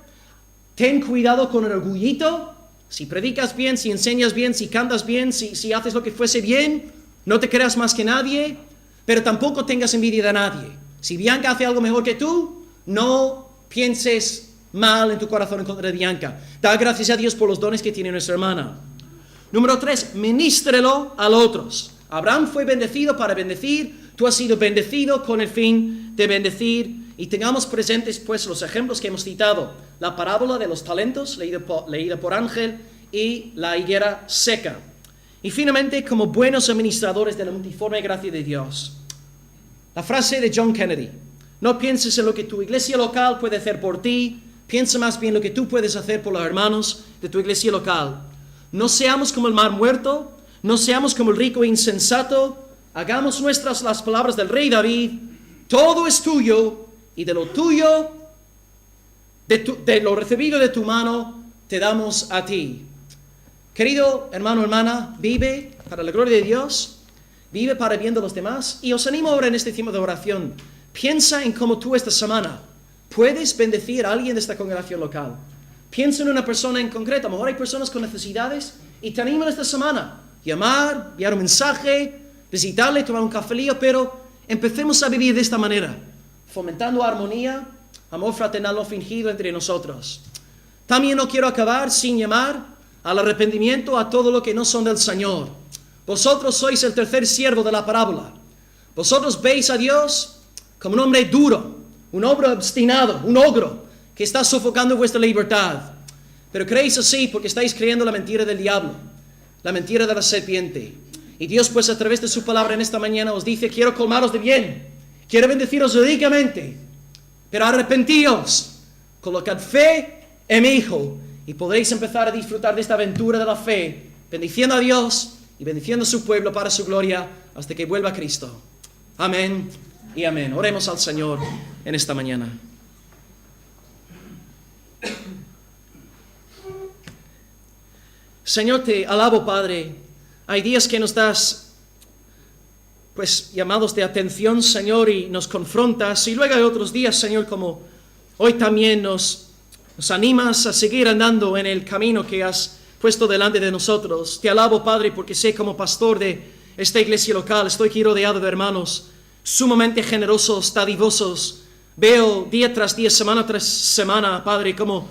Ten cuidado con el orgullito. Si predicas bien, si enseñas bien, si cantas bien, si haces lo que fuese bien, no te creas más que nadie, pero tampoco tengas envidia de nadie. Si Bianca hace algo mejor que tú, no pienses mal en tu corazón en contra de Bianca. Da gracias a Dios por los dones que tiene nuestra hermana. Número 3, ministrelo a los otros. Abraham fue bendecido para bendecir, tú has sido bendecido con el fin de bendecir. Y tengamos presentes pues los ejemplos que hemos citado. La parábola de los talentos, leída por Ángel, y la higuera seca. Y finalmente, como buenos administradores de la multiforme gracia de Dios. La frase de John Kennedy: no pienses en lo que tu iglesia local puede hacer por ti, piensa más bien lo que tú puedes hacer por los hermanos de tu iglesia local. No seamos como el mar muerto, no seamos como el rico insensato. Hagamos nuestras las palabras del rey David. Todo es tuyo, y de lo tuyo, de lo recibido de tu mano, te damos a ti. Querido hermano, hermana, vive para la gloria de Dios, vive para el bien de los demás. Y os animo ahora en este tiempo de oración. Piensa en cómo tú esta semana puedes bendecir a alguien de esta congregación local. Piensa en una persona en concreto. A lo mejor hay personas con necesidades y te animo esta semana. Llamar, enviar un mensaje, visitarle, tomar un cafelillo, pero empecemos a vivir de esta manera, fomentando armonía, amor fraternal no fingido entre nosotros. También no quiero acabar sin llamar al arrepentimiento a todo lo que no son del Señor. Vosotros sois el tercer siervo de la parábola. Vosotros veis a Dios como un hombre duro, un hombre obstinado, un ogro que está sofocando vuestra libertad. Pero creéis así porque estáis creyendo la mentira del diablo, la mentira de la serpiente. Y Dios pues a través de su palabra en esta mañana os dice: quiero colmaros de bien, quiero bendeciros ricamente, pero arrepentíos, colocad fe en mi Hijo y podréis empezar a disfrutar de esta aventura de la fe, bendiciendo a Dios y bendiciendo a su pueblo para su gloria hasta que vuelva Cristo. Amén y amén. Oremos al Señor en esta mañana. Señor, te alabo, Padre. Hay días que nos das pues llamados de atención, Señor, y nos confrontas, y luego hay otros días, Señor, como hoy también nos animas a seguir andando en el camino que has puesto delante de nosotros. Te alabo, Padre, porque sé como pastor de esta iglesia local, estoy aquí rodeado de hermanos sumamente generosos, dadivosos. Veo día tras día, semana tras semana, Padre, como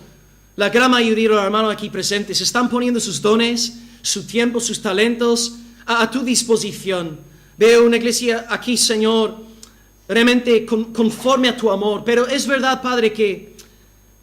la gran mayoría de los hermanos aquí presentes están poniendo sus dones, su tiempo, sus talentos a tu disposición. Veo una iglesia aquí, Señor, realmente conforme a tu amor. Pero es verdad, Padre, que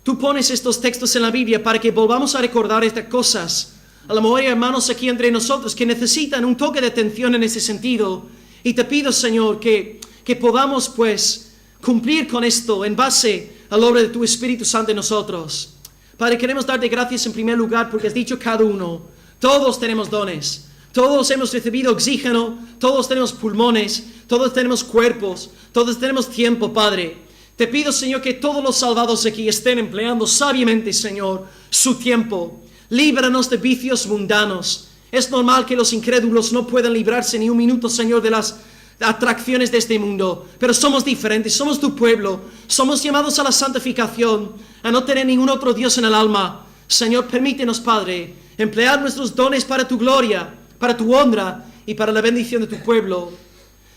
tú pones estos textos en la Biblia para que volvamos a recordar estas cosas. A lo mejor hay hermanos aquí entre nosotros que necesitan un toque de atención en ese sentido. Y te pido, Señor, que podamos pues cumplir con esto en base a la obra de tu Espíritu Santo en nosotros. Padre, queremos darte gracias en primer lugar porque has dicho cada uno, todos tenemos dones, todos hemos recibido oxígeno, todos tenemos pulmones, todos tenemos cuerpos, todos tenemos tiempo, Padre. Te pido, Señor, que todos los salvados aquí estén empleando sabiamente, Señor, su tiempo. Líbranos de vicios mundanos. Es normal que los incrédulos no puedan librarse ni un minuto, Señor, de las atracciones de este mundo, pero somos diferentes, somos tu pueblo, somos llamados a la santificación, a no tener ningún otro Dios en el alma. Señor, permítenos, Padre, emplear nuestros dones para tu gloria, para tu honra y para la bendición de tu pueblo.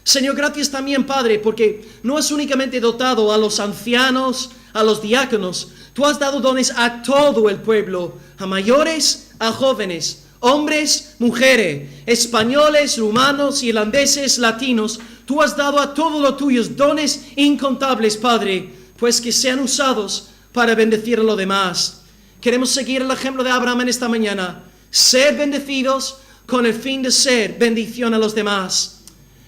Señor, gracias también, Padre, porque no has únicamente dotado a los ancianos, a los diáconos, tú has dado dones a todo el pueblo, a mayores, a jóvenes, hombres, mujeres, españoles, rumanos, irlandeses, latinos. Tú has dado a todos los tuyos dones incontables, Padre, pues que sean usados para bendecir a los demás. Queremos seguir el ejemplo de Abraham en esta mañana, ser bendecidos con el fin de ser bendición a los demás.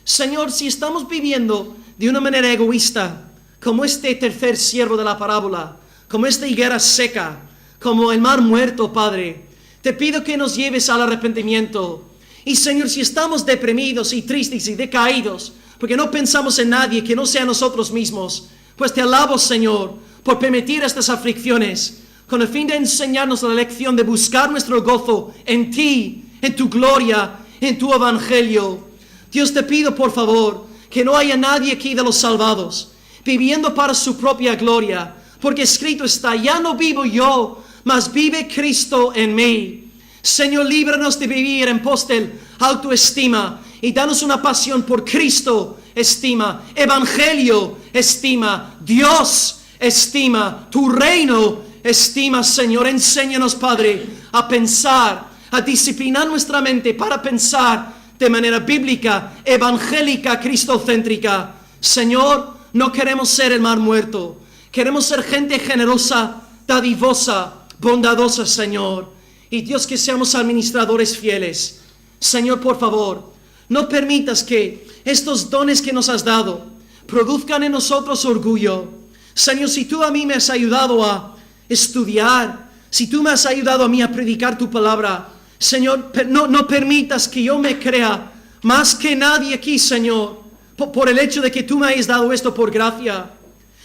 Señor, si estamos viviendo de una manera egoísta, como este tercer siervo de la parábola, como esta higuera seca, como el mar muerto, Padre, te pido que nos lleves al arrepentimiento. Y Señor, si estamos deprimidos y tristes y decaídos, porque no pensamos en nadie que no sea nosotros mismos, pues te alabo, Señor, por permitir estas aflicciones, con el fin de enseñarnos la lección de buscar nuestro gozo en ti, en tu gloria, en tu evangelio. Dios, te pido, por favor, que no haya nadie aquí de los salvados, viviendo para su propia gloria, porque escrito está, ya no vivo yo, mas vive Cristo en mí. Señor, líbranos de vivir en pos del autoestima y danos una pasión por Cristo, estima, Evangelio, estima, Dios, estima, tu reino, estima, Señor. Enséñanos, Padre, a pensar, a disciplinar nuestra mente para pensar de manera bíblica, evangélica, cristocéntrica. Señor, no queremos ser el mar muerto, queremos ser gente generosa, dadivosa, bondadosa, Señor. Y Dios, que seamos administradores fieles. Señor, por favor, no permitas que estos dones que nos has dado produzcan en nosotros orgullo. Señor, si tú a mí me has ayudado a estudiar, si tú me has ayudado a mí a predicar tu palabra, Señor, no permitas que yo me crea más que nadie aquí, Señor, por el hecho de que tú me hayas dado esto por gracia.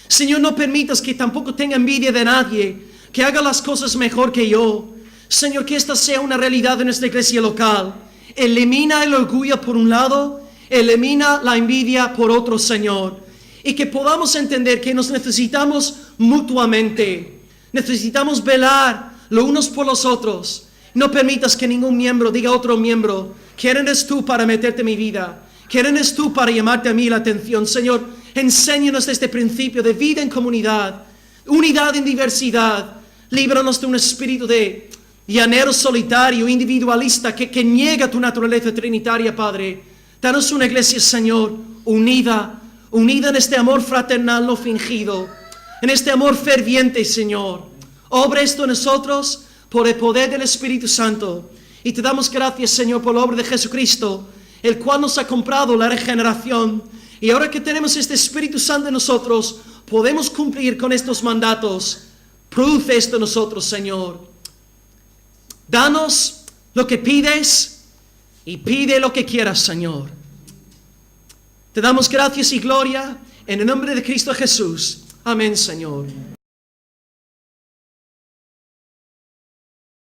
Señor, no permitas que tampoco tenga envidia de nadie, que haga las cosas mejor que yo. Señor, que esta sea una realidad de nuestra iglesia local. Elimina el orgullo por un lado, elimina la envidia por otro, Señor. Y que podamos entender que nos necesitamos mutuamente. Necesitamos velar los unos por los otros. No permitas que ningún miembro diga a otro miembro: ¿quién eres tú para meterte en mi vida? ¿Quién eres tú para llamarte a mí la atención? Señor, enséñanos este principio de vida en comunidad, unidad en diversidad. Líbranos de un espíritu de llanero solitario, individualista, que niega tu naturaleza trinitaria, Padre. Danos una iglesia, Señor, unida en este amor fraternal no fingido, en este amor ferviente, Señor. Obra esto en nosotros por el poder del Espíritu Santo. Y te damos gracias, Señor, por la obra de Jesucristo, el cual nos ha comprado la regeneración. Y ahora que tenemos este Espíritu Santo en nosotros, podemos cumplir con estos mandatos. Produce esto en nosotros, Señor. Danos lo que pides y pide lo que quieras, Señor. Te damos gracias y gloria en el nombre de Cristo Jesús. Amén, Señor.